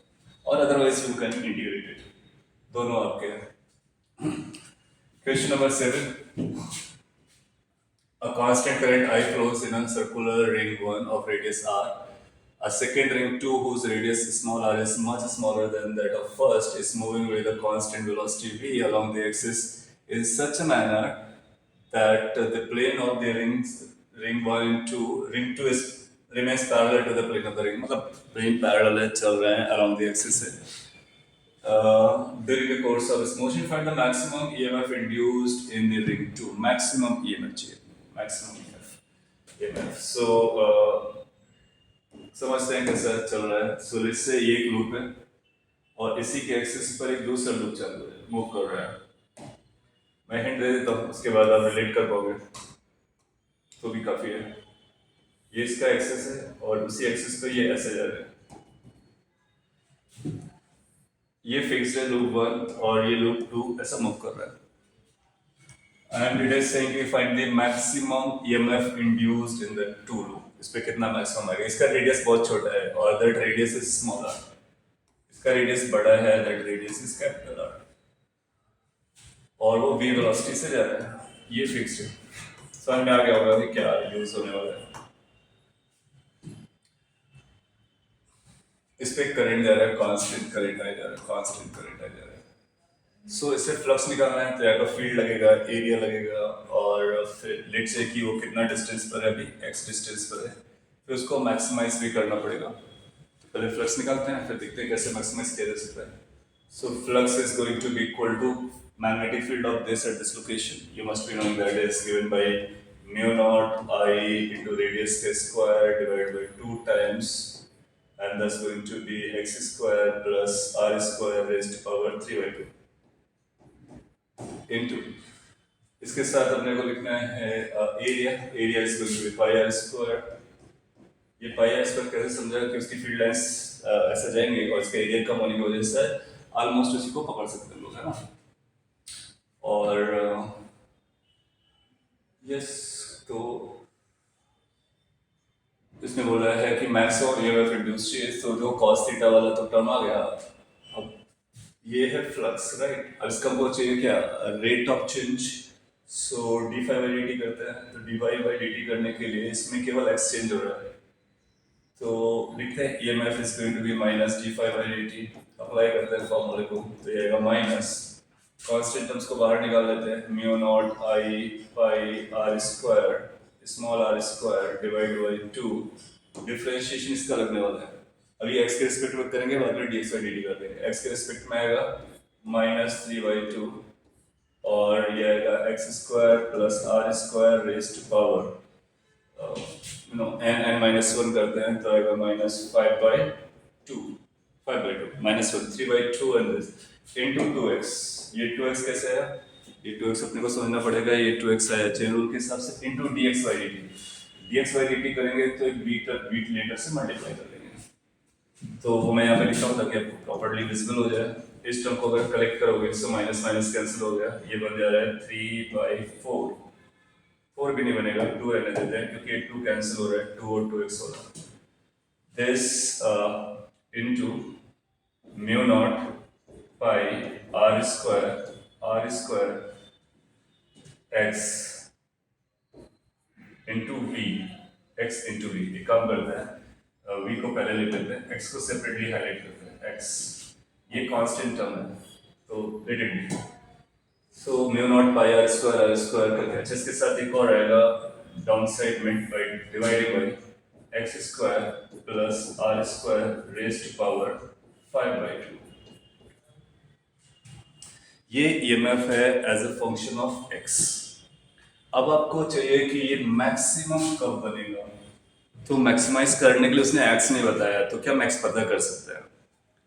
Or otherwise you can integrate it. दोनों आपके हैं. Question number 7. A constant current I flows in a circular ring 1 of radius r. A second ring 2 whose radius small r is much smaller than that of first is moving with a constant velocity v along the axis in such a manner that the plane of the ring 1 and 2, ring 2 is remains parallel to the plane of the ring. मतलब plane parallel है, चल रहे हैं along the axis है. During the course of its motion, find the maximum EMF induced in the ring 2. Maximum EMF चाहिए. Maximum EMF. So, समझते हैं कैसा चल रहा है. So, let's say ये एक लूप है और इसी के एक्सिस पर एक दूसरा लूप चालू है, मूव कर रहा है. मैं हिंट दे देता हूँ, उसके बाद आप रिलेट कर पाओगे तो भी काफ़ी है. ये इसका एक्सिस है और उसी एक्सिस पे ये ऐसे जा रहा है. ये फिक्स्ड है लूप 1 और ये लूप 2 ऐसा मूव कर रहा है. And it is saying कि find the maximum EMF induced in the two loop. इस पे कितना मैक्सिमम आएगा. इसका रेडियस बहुत छोटा है और that radius is smaller. इसका रेडियस बड़ा है, that radius is capital R. और वो v वेलोसिटी से जा रहा है. ये फिक्स्ड है. समझ में आ गया होगा कि क्या यूज होने वाला है. इस पे करंट जा रहा है, कांस्टेंट करंट आ जा रहा है, कांस्टेंट करंट आ जा रहा है. सो इससे फ्लक्स निकालना है तो या तो फील्ड लगेगा, एरिया लगेगा और फिर लेट से कि वो कितना डिस्टेंस पर है, अभी x डिस्टेंस पर है, फिर उसको मैक्सिमाइज भी करना पड़ेगा. तो पहले फ्लक्स निकालते हैं, फिर देखते हैं कैसे मैक्सिमाइज किया जा सकता है. So flux is going to be equal to magnetic field of this at this location. You must be knowing that is given by mu naught I into radius k square divided by 2 times, and that's going to be x square plus r square raised to power 3 by 2 into. इसके साथ अपने को लिखना है area. Area is going to be pi are square. ये pi are square कैसे समझा कि उसकी फील्ड लाइंस ऐसे जाएंगे और इसका एरिया कम होने की वजह से ऑलमोस्ट उसी को पकड़ सकते हैं लोग, है ना. और यस, तो इसने बोला है कि मैक्सिमम EMF इंड्यूस चाहिए. तो जो cos थीटा वाला तो टर्म आ गया. अब ये है फ्लक्स, राइट. अब इसका वो चाहिए क्या, rate of change. So d phi by d t करते हैं, तो d y by d t करने के लिए इसमें केवल एक्सचेंज हो रहा है. तो लिखते हैं EMF is going to be minus d phi by d t. Apply करते हैं फॉर्मूले को, तो ये आएगा माइनस कांस्टेंट टर्म्स को बाहर निकाल लेते हैं. Mu naught I pi are square small r square divide by 2. Differentiation इसका लगने वाला है. अभी x के रिस्पेक्ट में करेंगे, बाद में dx by dt कर देंगे. x के रिस्पेक्ट में आएगा माइनस 3/2 और ये आएगा x square plus r square raise to power n minus 1 करते हैं तो आएगा minus 5/2 minus 1 3/2 and this into 2x. ये 2x कैसे है, ये 2x अपने को समझना पड़ेगा. ये 2x आया चेन रूल के हिसाब से into dx by dt. dx by dt करेंगे तो एक बीट लेटर से मल्टीप्लाई कर लेंगे. तो वो मैं यहाँ पे लिखता हूँ ताकि आपको प्रॉपर्ली विजिबल हो जाए. इस टर्म को अगर कलेक्ट करोगे तो माइनस माइनस कैंसिल हो गया. ये बन जा रहा है 3/4. 4 भी नहीं बनेगा, 2 रहने देते हैं क्योंकि 2 कैंसिल हो रहा है, 2 और 2x हो रहा है. This into mu naught pi are square x into v. x into v एक काम करते हैं, v को पहले लिख लेते हैं, x को सेपरेटली हाईलाइट करते हैं. x ये कांस्टेंट टर्म है तो let it be. So mu naught pi are square करके अच्छा इसके साथ एक और आएगा डाउन साइड में by divided by x square plus r square raise to power 5/2. ये EMF है as a function of x. अब आपको चाहिए कि ये मैक्सिमम कब बनेगा. तो मैक्सिमाइज करने के लिए उसने x नहीं बताया, तो क्या मैक्स पता कर सकते हैं.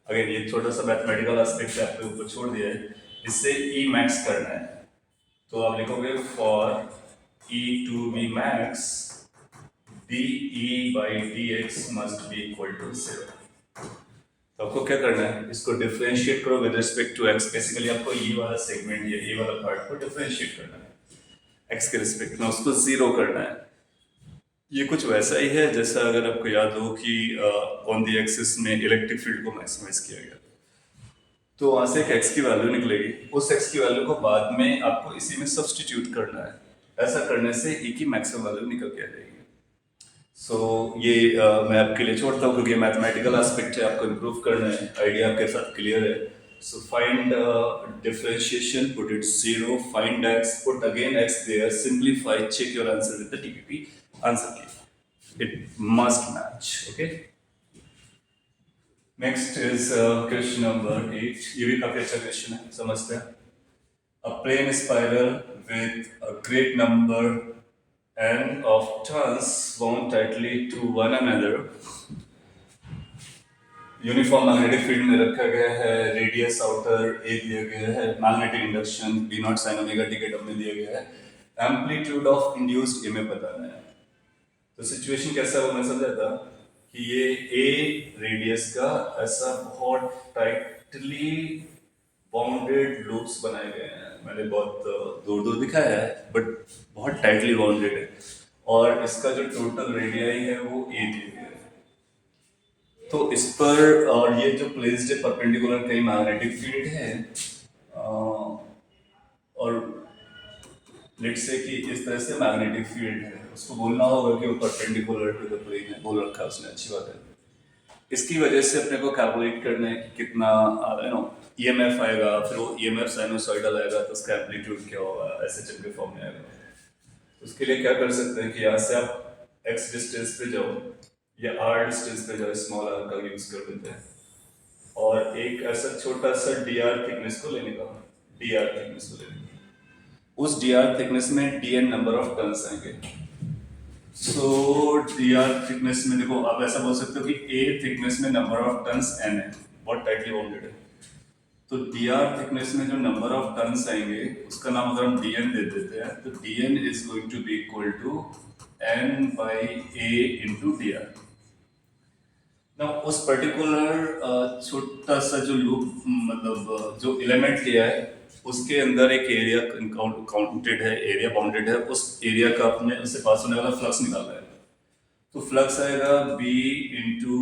अगर ये छोटा सा मैथमेटिकल एस्पेक्ट आपके ऊपर छोड़ दिया है. इससे E मैक्स करना है तो आप लिखोगे for E to be max dE by dx must be equal to 0. तो आपको क्या करना है, इसको डिफरेंशिएट करो with respect to x. Basically आपको ये वाला सेगमेंट, ये वाला पार्ट को डिफरेंशिएट करना है. एक्स के रिस्पेक्ट में उसको जीरो करना है। ये कुछ वैसा ही है जैसा अगर आपको याद हो कि ऑन द एक्सिस में इलेक्ट्रिक फील्ड को मैक्सिमाइज किया गया, तो वहां से एक एक्स की वैल्यू निकलेगी, उस एक्स की वैल्यू को बाद में आपको इसी में सब्सटीट्यूट करना है। ऐसा करने से ई की मैक्सिमम वैल्यू निकल के आ जाएगी। सो ये मैं आपके लिए छोड़ता हूँ क्योंकि मैथमेटिकल एस्पेक्ट है, आपको इम्प्रूव करना है, आइडिया आपके साथ क्लियर है। So find differentiation, put it zero, find X, put again X there, simplify, check your answer with the TPP answer की। It must match. Okay, next is question number 8। ये भी काफी अच्छा क्वेश्चन है, समझते हैं। A plane spiral with a great number n of turns wound tightly to one another, uniform magnetic field में रखा गया है, रेडियस आउटर ए दिया गया है, magnetic induction B not sine omega t के टर्म में दिया गया है, एम्पलीट्यूड ऑफ इंड्यूस्ड ए में बताना है। तो सिचुएशन कैसा है वो मैं समझा था कि ये ए रेडियस का ऐसा बहुत टाइटली बाउंडेड लूप्स बनाए गए हैं। मैंने बहुत दूर दूर दिखाया है बट बहुत टाइटली बाउंडेड है, और इसका जो टोटल रेडियाई है वो ए दी गई है। तो इस पर और ये जो प्लेस्ड है परपेंडिकुलर कहीं मैग्नेटिक फील्ड है, और लेट्स से कि इस तरह से मैग्नेटिक फील्ड है, उसको बोलना होगा कि वो परपेंडिकुलर टू द प्लेन है, बोल रखा है उसने, अच्छी बात है। इसकी वजह से अपने को कैलकुलेट करना है कि कितना ईएमएफ आएगा, फिर वो ईएमएफ साइनोसॉइडल आएगा तो उसका एम्पलीट्यूड क्या होगा, एसएचएम के फॉर्म में आएगा। तो उसके लिए क्या कर सकते हैं कि यहाँ से आप एक्स डिस्टेंस पे जाओ या आर डिस्टेंस पे जाओ, स्मॉल आर का यूज कर देते हैं, और एक ऐसा छोटा सा डी आर थिकनेस को लेने का, डी आर थिकनेस को लेने का, उस डी आर थिकनेस में d n number of turns आएंगे। सो डी आर थिकनेस में देखो, आप ऐसा बोल सकते हो कि ए थिकनेस में नंबर ऑफ टर्न्स एन है, बहुत टाइटली बाउंडेड है। तो डी आर थिकनेस में जो नंबर ऑफ टर्न्स आएंगे उसका नाम अगर हम डी एन दे देते हैं, तो d N is going to be equal to n by A into D r. ना उस पर्टिकुलर छोटा सा जो लूप, मतलब जो एलिमेंट लिया है उसके अंदर एक एरिया काउंटेड है, एरिया बाउंडेड है, उस एरिया का अपने उससे पास होने वाला फ्लक्स निकालना है। तो फ्लक्स आएगा B into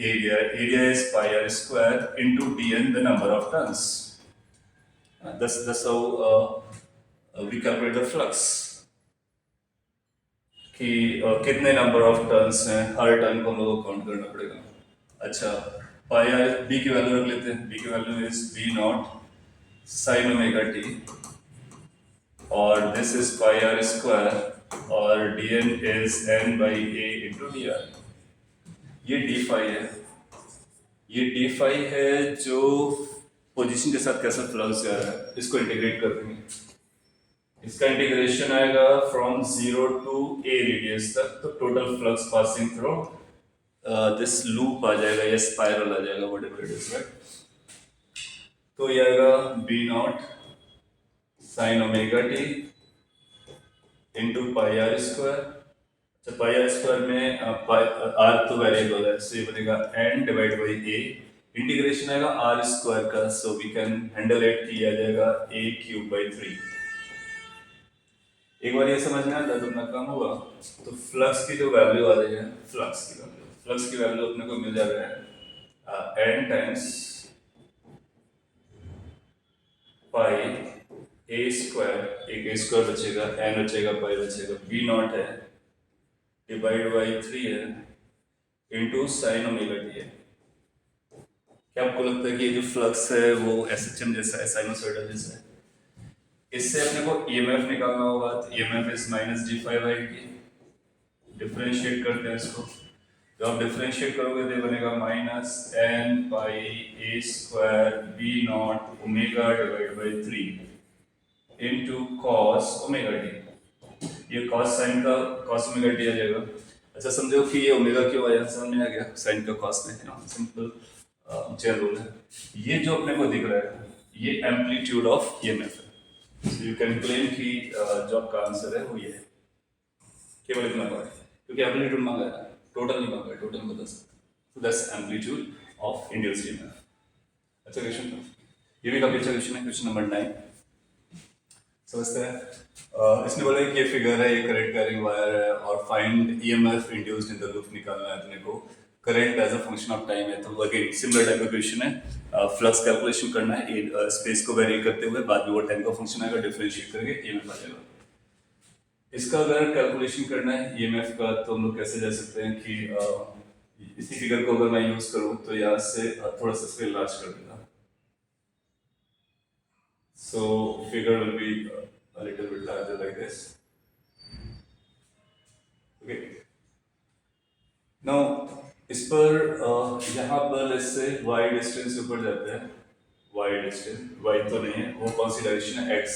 area, area is pi are square into d n the number of turns. that's how we calculate the flux कि कितने नंबर ऑफ टर्न्स हैं, हर टर्न को हम लोगों को काउंट करना पड़ेगा। अच्छा, पाई आर बी की वैल्यू रख लेते हैं, बी की value is B not sine omega T, और this is pi are square, और D N is N by A into D R. ये डी फाई है, ये डी फाई है जो पोजीशन के साथ कैसा फ्लक्स जा रहा है, इसको इंटीग्रेट कर देंगे। इसका इंटीग्रेशन आएगा फ्रॉम 0 टू ए रेडियस तक, तो total flux passing through this loop आ जाएगा या स्पाइरल आ जाएगा, व्हाटएवर इट इज, राइट। तो ये आएगा B not sine omega t into pi are square. अच्छा, पाई आर स्क्वायर में आर तो वेरिएबल है, सो ये बनेगा n divide by a, integration आएगा आर स्क्वायर का, so we can handle it, किया जाएगा ए क्यूब बाई 3। एक बार ये समझ में आ जाए तो अपना काम होगा। तो फ्लक्स की जो वैल्यू आ रही है, फ्लक्स की वैल्यू अपने को मिल जा रहा है N times pi a square, एक ए स्क्वायर बचेगा, एन बचेगा, पाई बचेगा, बी नॉट है डिवाइड बाई 3 है इंटू साइन ओमेगा टी है। क्या आपको लगता है कि ये जो फ्लक्स है वो एसएचएम जैसा है, साइनोसॉइडल जैसा है? इससे अपने को ईएमएफ निकालना होगा, तो EMF is minus d phi by t. Differentiate करते हैं इसको, जब आप डिफरेंशिएट करोगे तो बनेगा minus n pi a square B naught omega divide by 3 into cos omega t. ये कॉस साइन का कॉस ओमेगा टी आ जाएगा। अच्छा, समझो कि ये ओमेगा क्यों आया, समझ में आ गया, साइन का कॉस में है, सिंपल चेयर रूल है। ये जो अपने को दिख रहा है ये एम्पलीट्यूड ऑफ ईएमएफ है। So you can claim कि जो आपका आंसर है वो ये है, केवल इतना बार, क्योंकि एम्पलीट्यूड मांगा है, टोटल नहीं मांगा है, टोटल बता सकते। So that's amplitude of induced EMF। अच्छा क्वेश्चन था, ये भी काफी अच्छा क्वेश्चन है, क्वेश्चन नंबर 9। समझते हैं। इसने बोला कि ये फिगर है, ये करंट कैरिंग वायर है और find EMF induced in the loop निकालना है अपने को। Current as a function of time है, तो अगेन सिमिलर टाइप का क्वेश्चन है। फ्लक्स कैलकुलेशन करना है स्पेस को वेरी करते हुए, बाद में वो टाइम का फंक्शन आएगा, डिफरेंशिएट करके ईएमएफ आ जाएगा। इसका अगर कैलकुलेशन करना है ईएमएफ का, तो हम लोग कैसे जा सकते हैं कि इसी फिगर को अगर मैं यूज करूं तो यहाँ से थोड़ा सा स्केल लार्ज कर देगा। So figure will be a little bit larger like this. Okay. Now इस पर यहाँ पर इससे y डिस्टेंस ऊपर जाते हैं। y डिस्टेंस y तो नहीं है, वो कौन सी डायरेक्शन है, x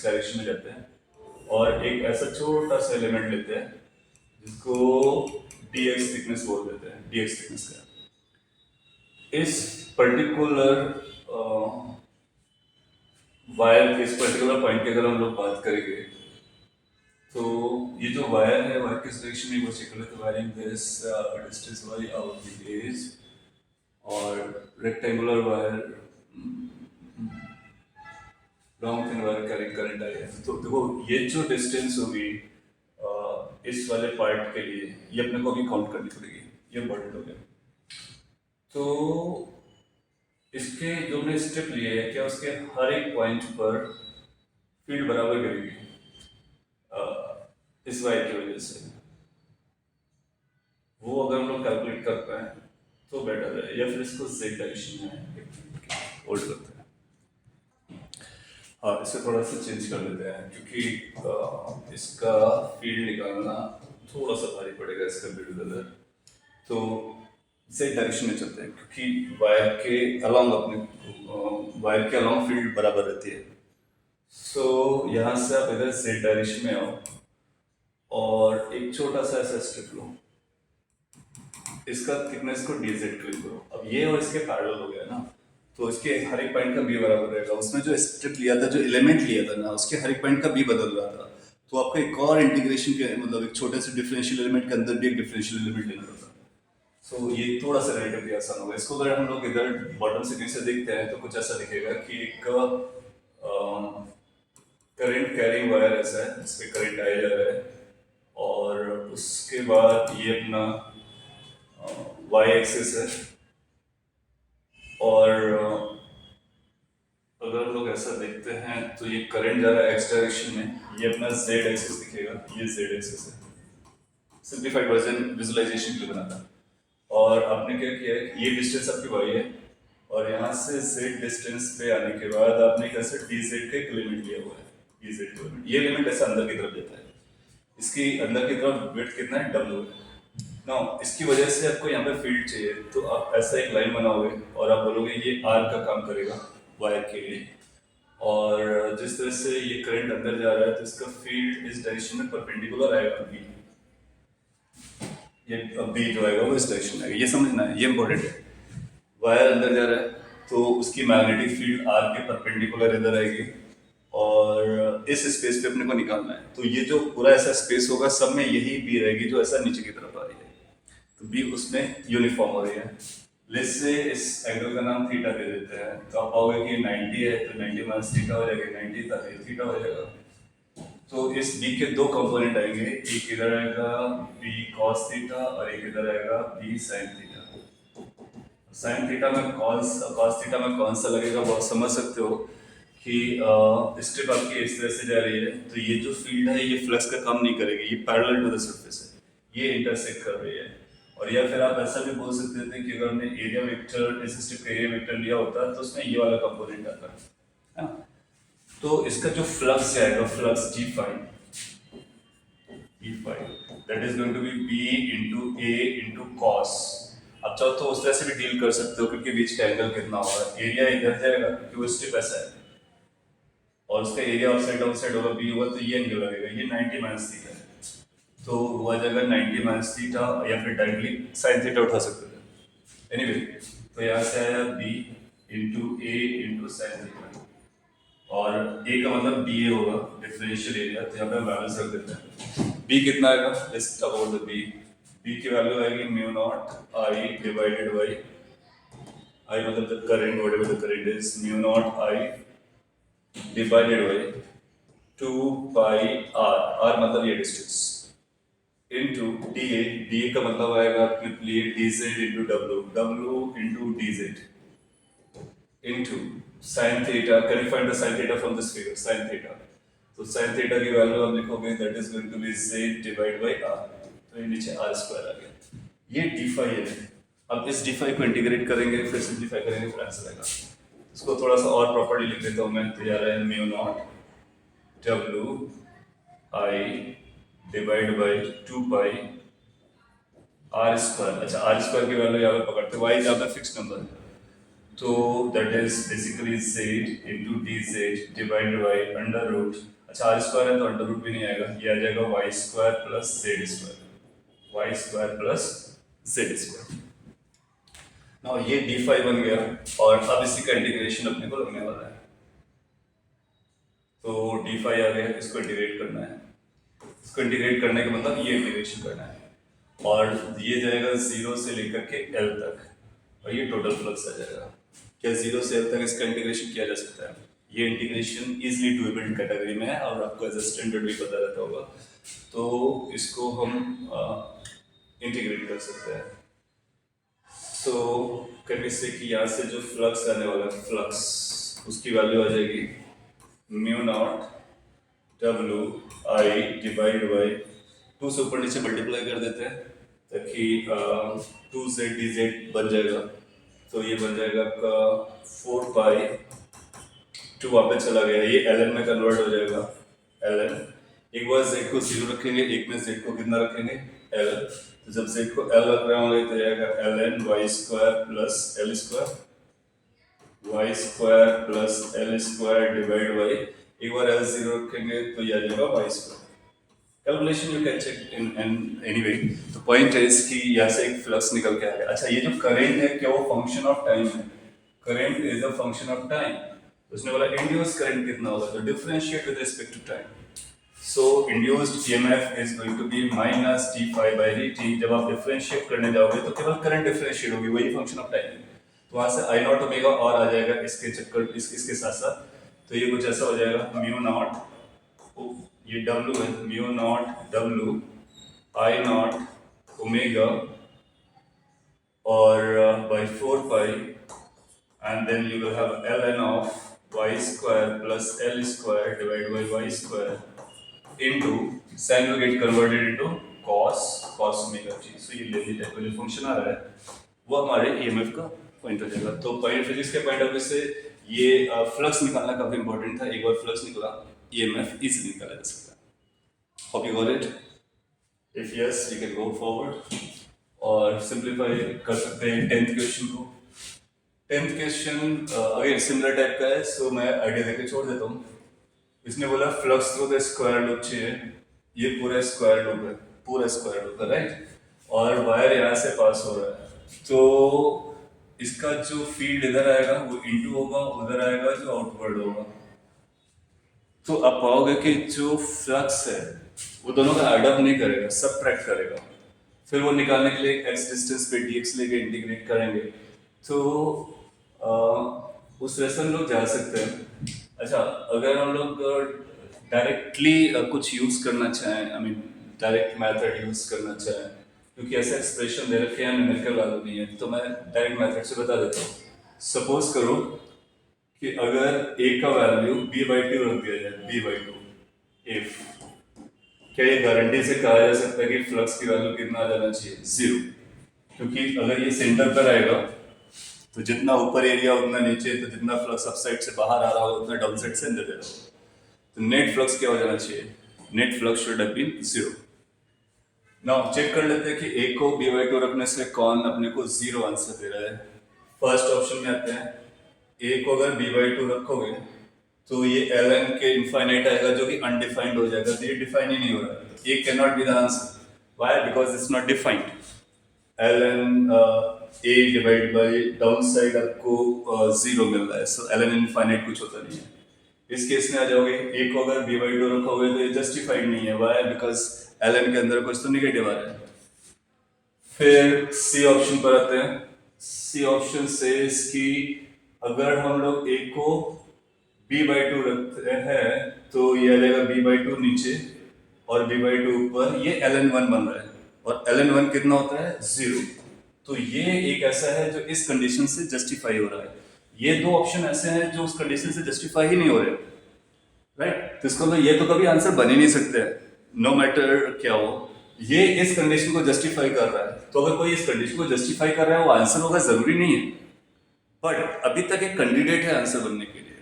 डायरेक्शन में जाते हैं। और एक ऐसा छोटा सा एलिमेंट लेते हैं जिसको dx थिकनेस बोल देते हैं, dx थिकनेस का। इस पर्टिकुलर वायर के इस पर्टिकुलर पॉइंट की अगर हम लोग बात करेंगे, तो ये जो वायर है, वायर किस डायरेक्शन में वो चेक कर लेते हैं। Wire in this distance y out the base, और rectangular wire, long thin wire carrying current I है। तो देखो ये जो डिस्टेंस होगी इस वाले पार्ट के लिए, ये अपने को अभी काउंट करनी पड़ेगी। ये इम्पोर्टेंट हो गया। तो इसके जो हमने स्टेप लिए हैं, क्या उसके हर एक पॉइंट पर फील्ड बराबर करेगी इस वायर की वजह से। वो अगर हम लोग कैलकुलेट कर पाए तो बेटर है, या फिर इसको z डायरेक्शन में होल्ड करते हैं। हाँ, इसे थोड़ा सा चेंज कर देते हैं क्योंकि इसका फील्ड निकालना थोड़ा सा भारी पड़ेगा इसका बिल्ड। तो z डायरेक्शन में चलते हैं क्योंकि वायर के अलोंग फील्ड बराबर रहती है। सो यहाँ से आप इधर z डायरेक्शन में आओ और एक छोटा सा ऐसा स्ट्रिप लो, इसका थिकनेस को dz क्लिक करो। अब ये और इसके पैरेलल हो गया ना, तो इसके हर एक पॉइंट का b बराबर रहेगा। उसमें जो स्ट्रिप लिया था, जो एलिमेंट लिया था ना, उसके हर एक पॉइंट का b बदल रहा था। तो आपको एक और इंटीग्रेशन के मतलब एक छोटे से डिफरेंशियल एलिमेंट के अंदर भी एक डिफरेंशियल एलिमेंट लेना पड़ता है। सो ये थोड़ा सा रिलेटिवली आसान होगा। इसको अगर हम लोग इधर बॉटम से नीचे देखते हैं तो कुछ ऐसा दिखेगा कि एक करंट कैरिंग वायर ऐसा है, इस पे करंट आया जा रहा है, और उसके बाद ये अपना y एक्सिस है, और अगर हम लोग ऐसा देखते हैं तो ये करंट जा रहा है x डायरेक्शन में, ये अपना z एक्सिस दिखेगा, ये z एक्सिस है। सिंप्लीफाइड वर्जन विजुअलाइजेशन के लिए बना था। और आपने क्या किया है, ये डिस्टेंस आपकी y है, और यहाँ से z डिस्टेंस पे आने के बाद आपने एक ऐसा dz का एक एलिमेंट लिया हुआ है, dz एलिमेंट। ये एलिमेंट ऐसा अंदर की तरफ जाता है, इसकी अंदर की तरफ विड्थ कितना है, w है। नाउ इसकी वजह से आपको यहाँ पे फील्ड चाहिए, तो आप ऐसा एक लाइन बनाओगे और आप बोलोगे ये r का काम करेगा वायर के लिए। और जिस तरह से ये करंट अंदर जा रहा है तो इसका फील्ड इस डायरेक्शन में परपेंडिकुलर आएगा b। ये b जो आएगा वो इस डायरेक्शन में आएगा, ये समझना है, ये इंपॉर्टेंट है। वायर अंदर जा रहा है तो उसकी मैग्नेटिक फील्ड r के परपेंडिकुलर इधर आएगी, और इस स्पेस पे अपने को निकालना है। तो ये जो पूरा ऐसा स्पेस होगा, सब में यही b रहेगी जो ऐसा नीचे की तरफ आ रही है, तो b उसमें यूनिफॉर्म हो रही है। लेट्स से इस एंगल का नाम थीटा दे देते हैं, तो आप पाओगे कि 90 है तो 90 माइनस थीटा हो जाएगा, 90 था ये थीटा हो जाएगा। तो इस b के दो कंपोनेंट आएंगे, एक इधर आएगा b cos थीटा और एक इधर आएगा b sin theta. sin theta में cos थीटा में कौन सा लगेगा वो आप समझ सकते हो कि स्ट्रिप आपकी इस तरह से जा रही है, तो ये जो फील्ड है ये फ्लक्स का काम नहीं करेगी, ये पैरेलल टू द सरफेस है, ये इंटरसेक्ट कर रही है। और या फिर आप ऐसा भी बोल सकते थे कि अगर हमने एरिया वेक्टर, इस स्ट्रिप का एरिया वेक्टर लिया होता तो उसमें ये वाला कंपोनेंट आता है। तो इसका जो फ्लक्स जाएगा, flux G phi that is going to be B into A into cos. अब चाहो तो उस तरह से भी डील कर सकते हो क्योंकि बीच का एंगल कितना होगा, एरिया इधर जाएगा क्योंकि वो स्ट्रिप ऐसा है, और उसका एरिया अपसाइड डाउन साइड होगा B होगा, तो ये एंगल लगेगा, ये 90 माइनस थीटा है, तो वो आ जाएगा 90 माइनस थीटा, या फिर डायरेक्टली साइन थीटा उठा सकते थे। एनीवे तो यहाँ से आया B into A into sine theta, और A का मतलब BA होगा, डिफरेंशियल एरिया, तो यहाँ पे हम बैलेंस रख देते हैं। B कितना आएगा, let's talk about the B की वैल्यू आएगी mu naught I divided by I मतलब the current, whatever the current is, mu naught I divided by 2 pi r मतलब ये डिस्टेंस इनटू डी ए का मतलब आएगा अपने लिए D Z into W into D Z into sin theta. Can you find the sin theta from this figure? Sin theta. So sin theta की value आप लिखोगे that is going to be z divided by r. तो ये नीचे r square आ गया. ये d phi है. अब इस d phi को इंटीग्रेट करेंगे फिर सिंप्लीफाई करेंगे फिर आंसर आएगा. इसको थोड़ा सा और प्रॉपर्ली लिख देता हूँ मैं. तो ये आ रहा है mu naught w I divide by 2 pi r square. अच्छा r स्क्वायर की वैल्यू यहाँ पे पकड़ते हैं. y यहाँ पे फिक्स नंबर है. तो that is basically z into dz divided by under root. अच्छा r स्क्वायर है तो अंडर रूट भी नहीं आएगा. ये आ जाएगा y square plus z square. y square plus z square. Now ये d फाइव बन गया और अब इसी का इंटीग्रेशन अपने को लगने वाला है. तो d फाइव आ गया. इसको इंटीग्रेट करना है. इसको इंटीग्रेट करने का मतलब ये इंटीग्रेशन करना है और ये जाएगा 0 से लेकर के l तक और ये टोटल फ्लक्स आ जाएगा. क्या 0 से l तक इसका इंटीग्रेशन किया जा सकता है? ये इंटीग्रेशन इजीली डूएबल कैटेगरी में है और आपको एज अ स्टैंडर्ड भी पता रहता होगा. तो इसको हम इंटीग्रेट कर सकते हैं. तो कैन वी से कि यहाँ से जो फ्लक्स आने वाला है फ्लक्स उसकी वैल्यू आ जाएगी mu naught W I divide by 2 से ऊपर नीचे मल्टीप्लाई कर देते हैं ताकि 2z dz बन जाएगा. तो ये बन जाएगा आपका 4 पाई 2 वहाँ पे चला गया. ये ln में कन्वर्ट हो जाएगा. ln एक बार z को 0 रखेंगे एक में z को कितना रखेंगे l. तो जब z को l रख रहे होंगे तो जाएगा ln y square plus l square y square plus l square divide by एक बार l 0 रखेंगे तो ये आ जाएगा y square. Calculation you can check in any way. तो पॉइंट इज कि यहाँ से एक फ्लक्स निकल के आ गया. अच्छा ये जो करेंट है क्या वो फंक्शन ऑफ टाइम है? Current is a function of time. उसने बोला इंड्यूस्ड करंट कितना होगा तो differentiate with respect to time. So induced EMF is going to be minus d phi by d t. जब आप डिफरेंशिएट करने जाओगे तो केवल करंट डिफरेंशिएट होगी वही फंक्शन ऑफ टाइम है. तो वहाँ से आई नॉट ओमेगा और आ जाएगा इसके चक्कर इसके साथ साथ. तो ये कुछ ऐसा हो जाएगा म्यू नॉट ये W है mu naught W I not omega और by 4 pi and then you will have ln of y square plus l square divided by y square into sin will get converted into cos omega t. So ये लेनी type का जो function आ रहा है वो हमारे EMF का point हो जाएगा. तो पॉइंट फिजिक्स के पॉइंट ऑफ व्यू से ये फ्लक्स निकालना काफी इंपॉर्टेंट था. एक बार फ्लक्स निकला EMF इजीली निकाला जा सकता है. Hope you got it. If yes, you can go forward और सिंप्लीफाई कर सकते हैं 10th क्वेश्चन को. 10th question again similar type का है. सो मैं आइडिया देके छोड़ देता हूँ. इसने बोला flux through the square loop चाहिए. ये पूरा स्क्वायर लूप है. पूरा स्क्वायर लूप है राइट. और वायर यहाँ से पास हो रहा है. तो इसका जो फील्ड इधर आएगा वो इनटू होगा उधर आएगा जो आउटवर्ड होगा. तो आप पाओगे कि जो फ्लक्स है वो दोनों का एड अप नहीं करेगा सबट्रैक्ट करेगा. फिर वो निकालने के लिए x डिस्टेंस पे dx लेके इंटीग्रेट करेंगे. तो उस वैसे हम लोग जा सकते हैं. अच्छा अगर हम लोग डायरेक्टली कुछ यूज करना चाहें I mean direct method use करना चाहें क्योंकि ऐसा एक्सप्रेशन दे रखे हैं न्यूमेरिकल वैल्यू नहीं है तो मैं डायरेक्ट मेथड से बता देता हूँ. सपोज करो कि अगर a का वैल्यू b/2 रख दिया जाए b/2 इफ क्या ये गारंटी से कहा जा सकता है कि फ्लक्स की वैल्यू कितना आ जाना चाहिए 0. क्योंकि अगर ये सेंटर पर आएगा तो जितना ऊपर एरिया उतना नीचे तो जितना फ्लक्स अप साइड से बाहर आ रहा होगा उतना डाउन साइड से अंदर जा रहा होगा. तो नेट फ्लक्स क्या हो जाना चाहिए? Net flux should have been 0. Now check कर लेते हैं कि a को b/2 रखने से कौन अपने को 0 आंसर दे रहा है. फर्स्ट ऑप्शन में आते हैं. a को अगर b/2 रखोगे तो ये ln के इनफाइनाइट आएगा जो कि अनडिफाइंड हो जाएगा. तो ये डिफाइन ही नहीं हो रहा है. ये can not be the answer. Why? Because it's not defined. ln a divide by down side आपको 0 मिल रहा है. सो ln इनफाइनाइट कुछ होता नहीं है. इस केस में आ जाओगे a को अगर b/2 रखोगे तो ये जस्टिफाइड नहीं है. व्हाई? बिकॉज ln के अंदर कुछ तो निगेटिव आ रहा है. फिर सी ऑप्शन पर आते हैं. सी ऑप्शन से कि अगर हम लोग a को b/2 रखते हैं तो ये आ जाएगा b/2 नीचे और b/2 ऊपर, ये ln1 बन रहा है और ln1 कितना होता है 0। तो ये एक ऐसा है जो इस कंडीशन से जस्टिफाई हो रहा है। ये दो ऑप्शन ऐसे हैं जो उस कंडीशन से जस्टिफाई ही नहीं हो रहे, राइट। तो इसको ये तो कभी आंसर बन ही नहीं सकते, नो मैटर क्या हो। ये इस कंडीशन को जस्टिफाई कर रहा है, तो अगर कोई इस कंडीशन को जस्टिफाई कर रहा है वो आंसर होगा जरूरी नहीं है, बट अभी तक एक कैंडिडेट है आंसर बनने के लिए।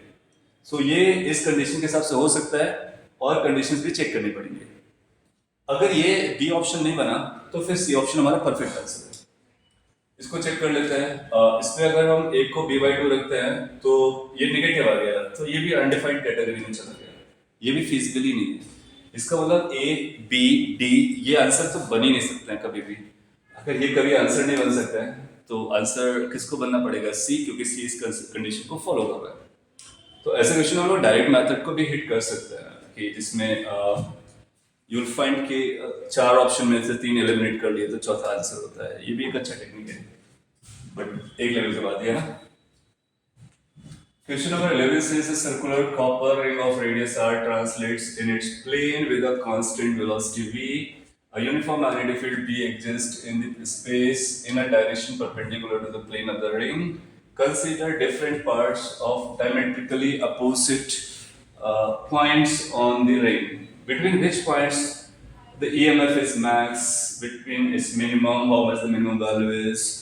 सो ये इस कंडीशन के हिसाब से हो सकता है और कंडीशंस भी चेक करनी पड़ेंगी। अगर ये बी ऑप्शन नहीं बना तो फिर सी ऑप्शन हमारा परफेक्ट आंसर है। इसको चेक कर लेते हैं। इसमें अगर हम एक को b/2 रखते हैं तो ये नेगेटिव आ गया, तो ये भी अनडिफाइंड कैटेगरी में चला गया, ये भी फिजिबली नहीं है। इसका मतलब ए बी डी ये आंसर तो बन ही नहीं सकते हैं कभी भी। अगर ये कभी आंसर नहीं बन सकता है तो आंसर किसको बनना पड़ेगा, सी, क्योंकि सी इस कंडीशन को फॉलो कर रहा है। तो ऐसे क्वेश्चन हम लोग डायरेक्ट मेथड को भी हिट कर सकते हैं कि जिसमें यूल फाइंड के चार ऑप्शन में से तीन एलिमिनेट कर लिए तो चौथा आंसर होता है। ये भी एक अच्छा टेक्निक है, बट एक लेवल के बाद ये ना। Question number 11 says a circular copper ring of radius r translates in its plane with a constant velocity v. A uniform magnetic field B exists in the space in a direction perpendicular to the plane of the ring. Consider different parts of diametrically opposite points on the ring. Between which points the EMF is max, between its minimum, how much the minimum value is.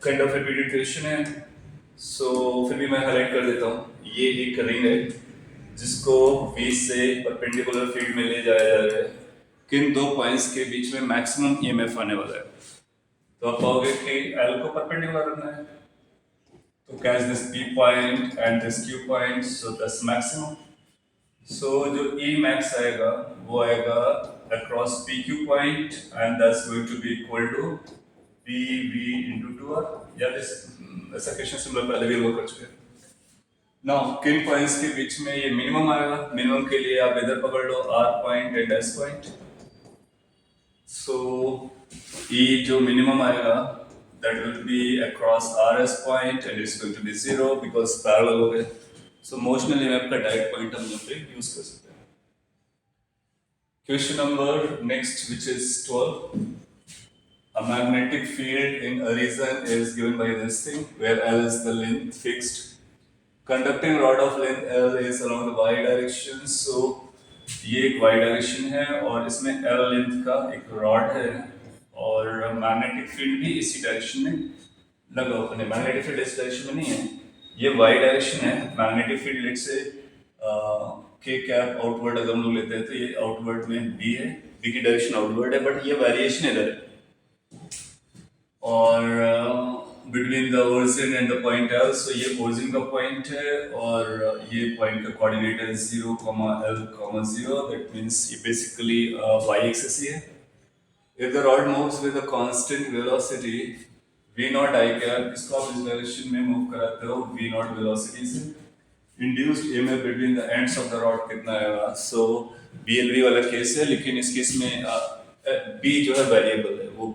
Kind of repeated question है, सो फिर भी मैं highlight कर देता हूँ। ये एक ring है जिसको V से परपेंडिकुलर फील्ड में ले जाया जा रहा है, किन दो पॉइंट्स के बीच में मैक्सिमम EMF आने वाला है। तो आप पाओगे कि L को परपेंडिकुलर रखना है, तो catch this P point and this Q point, so दस मैक्सिमम। सो जो E मैक्स आएगा वो आएगा across PQ point and that's going to be equal to PV into 2R। या ऐसा क्वेश्चन सिमिलर पहले भी लोग कर चुके हैं। नाउ किन पॉइंट्स के बीच में ये मिनिमम आएगा, मिनिमम के लिए आप इधर पकड़ लो R point and S point. So E जो मिनिमम आएगा that will be across RS point and it's going to be 0 because parallel हो गए। सो मोशनल EMF का डायरेक्ट पॉइंट हम यहाँ पे यूज कर सकते हैं। Question number next which is 12। A magnetic field in a region is given by this thing where L is the length fixed. Conducting rod of length L is along the y direction. So ये एक y direction है और इसमें L length का एक rod है और magnetic field भी इसी direction में लगा हुआ है। Magnetic field इस direction में नहीं है, ये y direction है। Magnetic field let's say k cap outward अगर हम लोग लेते हैं तो ये outward में B है, B की direction outward है, but ये variation इधर है। और between the origin and the point L, सो ये ओरिजिन का पॉइंट है और ये पॉइंट का कोऑर्डिनेट है 0, L, 0। दैट मींस ये बेसिकली y एक्सिस ही है। If the rod moves with a constant velocity v not i cap, इसको आप इस डायरेक्शन में मूव कराते हो v नॉट वेलोसिटी से, induced EMF between the ends of the rod कितना आएगा। सो BLV वाला केस है, लेकिन इस केस में b जो है वेरिएबल है वो,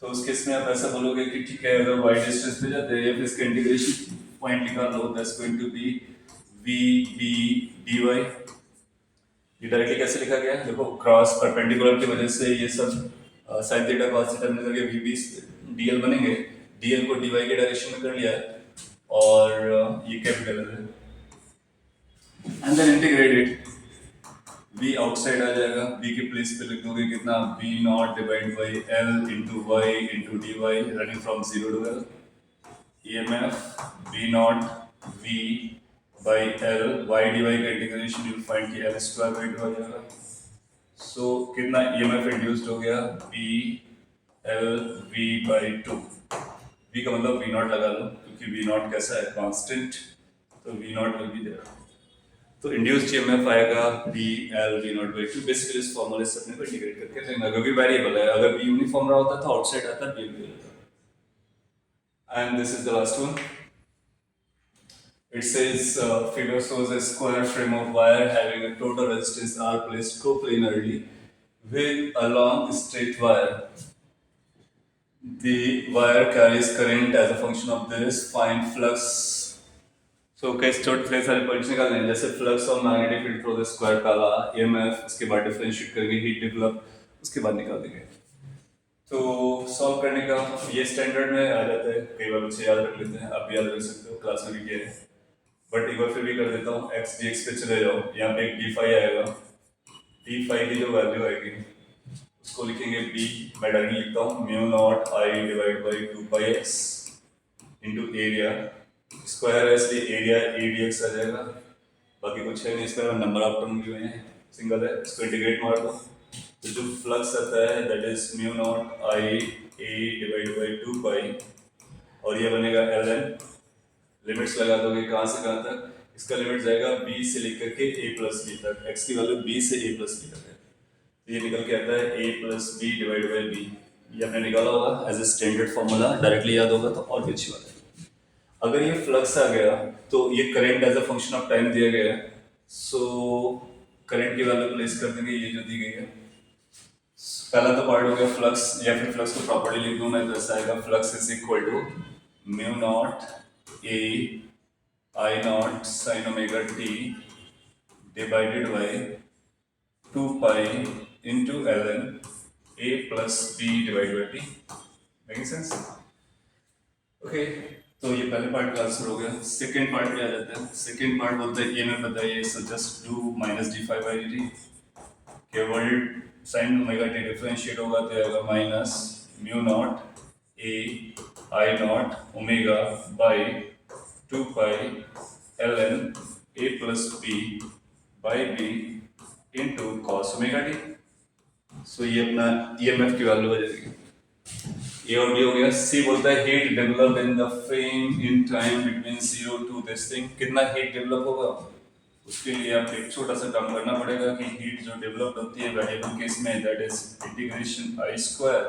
तो उस केस में आप ऐसा बोलोगे कि ठीक है अगर y डिस्टेंस पे जाते हैं फिर इसका इंटीग्रेशन पॉइंट निकाल लो, that's going to be VB dy। ये डायरेक्टली कैसे लिखा गया है, देखो क्रॉस परपेंडिकुलर की वजह से ये सब sin थीटा cos थीटा मिलकर के VB dl बनेंगे। dl को dy के डायरेक्शन में कर लिया है और ये कैपिटल है and then integrate it. v outside आ जाएगा, v के प्लेस पे लिख दोगे कितना, v not divide by L into y into dy running from 0 to L। EMF v नॉट v बाई L y dy का इंटीग्रेशन यू फाइंड कि L स्क्वायर बाई 2 आ जाएगा। सो कितना EMF इंड्यूस्ड हो गया, v L v by 2। v का मतलब v नॉट लगा लो क्योंकि v नॉट कैसा है कांस्टेंट, तो v naught will be there. तो इंड्यूस्ड EMF आएगा B L V naught by 2। Basically इस फॉर्मूले से अपने को इंटीग्रेट करके लेना, क्योंकि वेरिएबल है, अगर B यूनिफॉर्म रहा होता तो आउटसाइड आता B भी रहता। And this is the last one. It says figure shows a square frame of wire having a total resistance R placed coplanarly with a long straight wire. The wire carries current as a function of this. Find flux. तो कैसे छोटे सारे points निकालने हैं, जैसे flux और magnetic field through the square काला EMF, उसके बाद डिफरेंशिएट करके हीट डेवलप, उसके बाद निकाल देंगे। तो सॉल्व करने का ये स्टैंडर्ड में आ जाता है, कई बार बच्चे याद रख लेते हैं, आप भी याद रख सकते हो, क्लास में भी किया है, बट एक बार फिर भी कर देता हूँ। एक्स डी एक्स पे चले जाओ, यहाँ पे एक डी फाई आएगा, डी फाई की जो वैल्यू आएगी उसको लिखेंगे बी, मैं डायरेक्टली लिखता हूँ mu naught I divide by 2 pi x into area, square है इसलिए एरिया ए डी एक्स आ जाएगा, बाकी कुछ है नहीं, इसका नंबर ऑफ टर्म हुए हैं, सिंगल है, इसको इंटीग्रेट मार दो, तो जो फ्लक्स आता है that is mu naught I A divide by 2 पाई, और ये बनेगा एल एन, लिमिट्स लगा दोगे कहाँ से कहाँ तक, इसका लिमिट जाएगा b से लेकर के a प्लस बी तक, x की वैल्यू b से a प्लस बी तक है, तो ये निकल के आता है a plus b divide by b, ये आपने निकाला होगा as a standard formula, directly याद होगा तो और भी अच्छी बात है। अगर ये फ्लक्स आ गया तो ये current as a function of time दिया गया है, सो करंट की वैल्यू प्लेस कर देंगे ये जो दी गई है। पहला तो पार्ट हो गया फ्लक्स, या फिर फ्लक्स को प्रॉपर्टी लिख दूं मैं तो ऐसा आएगा, flux is equal to mu not a I naught sine omega t divided by 2 pi into l N A plus b divide by t, making sense? Okay, तो ये पहले पार्ट का आंसर हो गया। सेकेंड पार्ट पे आ जाते हैं। Second part बोलते हैं ये मैं बताइए, so just do minus D phi by D, केवल साइन ओमेगा टी डिफरेंशिएट होगा तो आएगा minus mu not a I not omega by 2 pi L N A plus B by B into cos omega T. So ये अपना EMF की value हो जाएगी। ए और बी हो गया। सी बोलता है heat develop in the frame in time between 0 to this thing, कितना हीट डेवलप होगा उसके लिए आप एक छोटा सा काम करना पड़ेगा कि हीट जो डेवलप होती है वेरिएबल केस में, that is integration I square,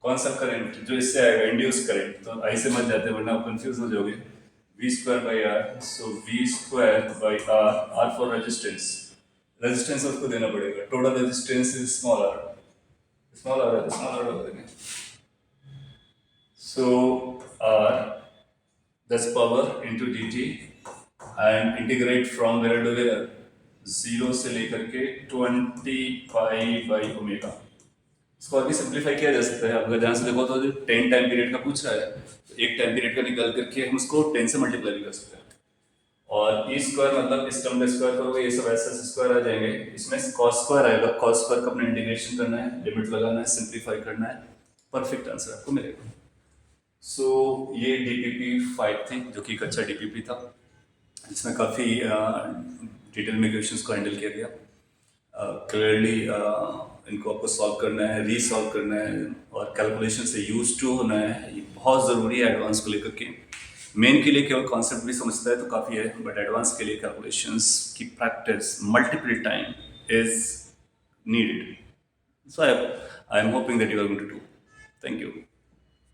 कौन सा करंट जो इससे आएगा इंड्यूस करंट, तो आई से मत जाते वरना आप कंफ्यूज हो जाओगे, V square by R, so V square by R, R for resistance, resistance उसको देना पड़ेगा, total resistance is small R, small R है तो स्मॉल आर होगा, so R that's power into dt and integrate from where to where, 0 से लेकर के 20 pi by omega. इसको अभी सिंप्लीफाई किया जा सकता है, अगर ध्यान से देखो तो जो 10 टाइम पीरियड का पूछ रहा है तो एक टाइम पीरियड का निकाल करके हम उसको 10 से मल्टीप्लाई भी कर सकते हैं, और ई स्क्वायर मतलब इस टर्म का स्क्वायर करोगे ये सब ऐसे स्क्वायर आ जाएंगे, इसमें कॉस स्क्वायर आएगा, कॉस स्क्वायर का अपना इंटीग्रेशन करना है, लिमिट लगाना है, सिंप्लीफाई करना है, परफेक्ट आंसर आपको मिलेगा। सो ये डीपीपी 5 थी जो कि एक अच्छा डीपीपी था, इसमें काफ़ी डिटेल में क्वेश्चंस को हैंडल किया गया, क्लियरली इनको आपको सॉल्व करना है, रीसॉल्व करना है, और कैलकुलेशन से यूज टू होना है, ये बहुत ज़रूरी है एडवांस को लेकर के। मेन के लिए केवल कॉन्सेप्ट भी समझता है तो काफ़ी है, बट एडवांस के लिए कैलकुलेशंस की practice multiple time is needed. So I am hoping that you are going to do. Thank you.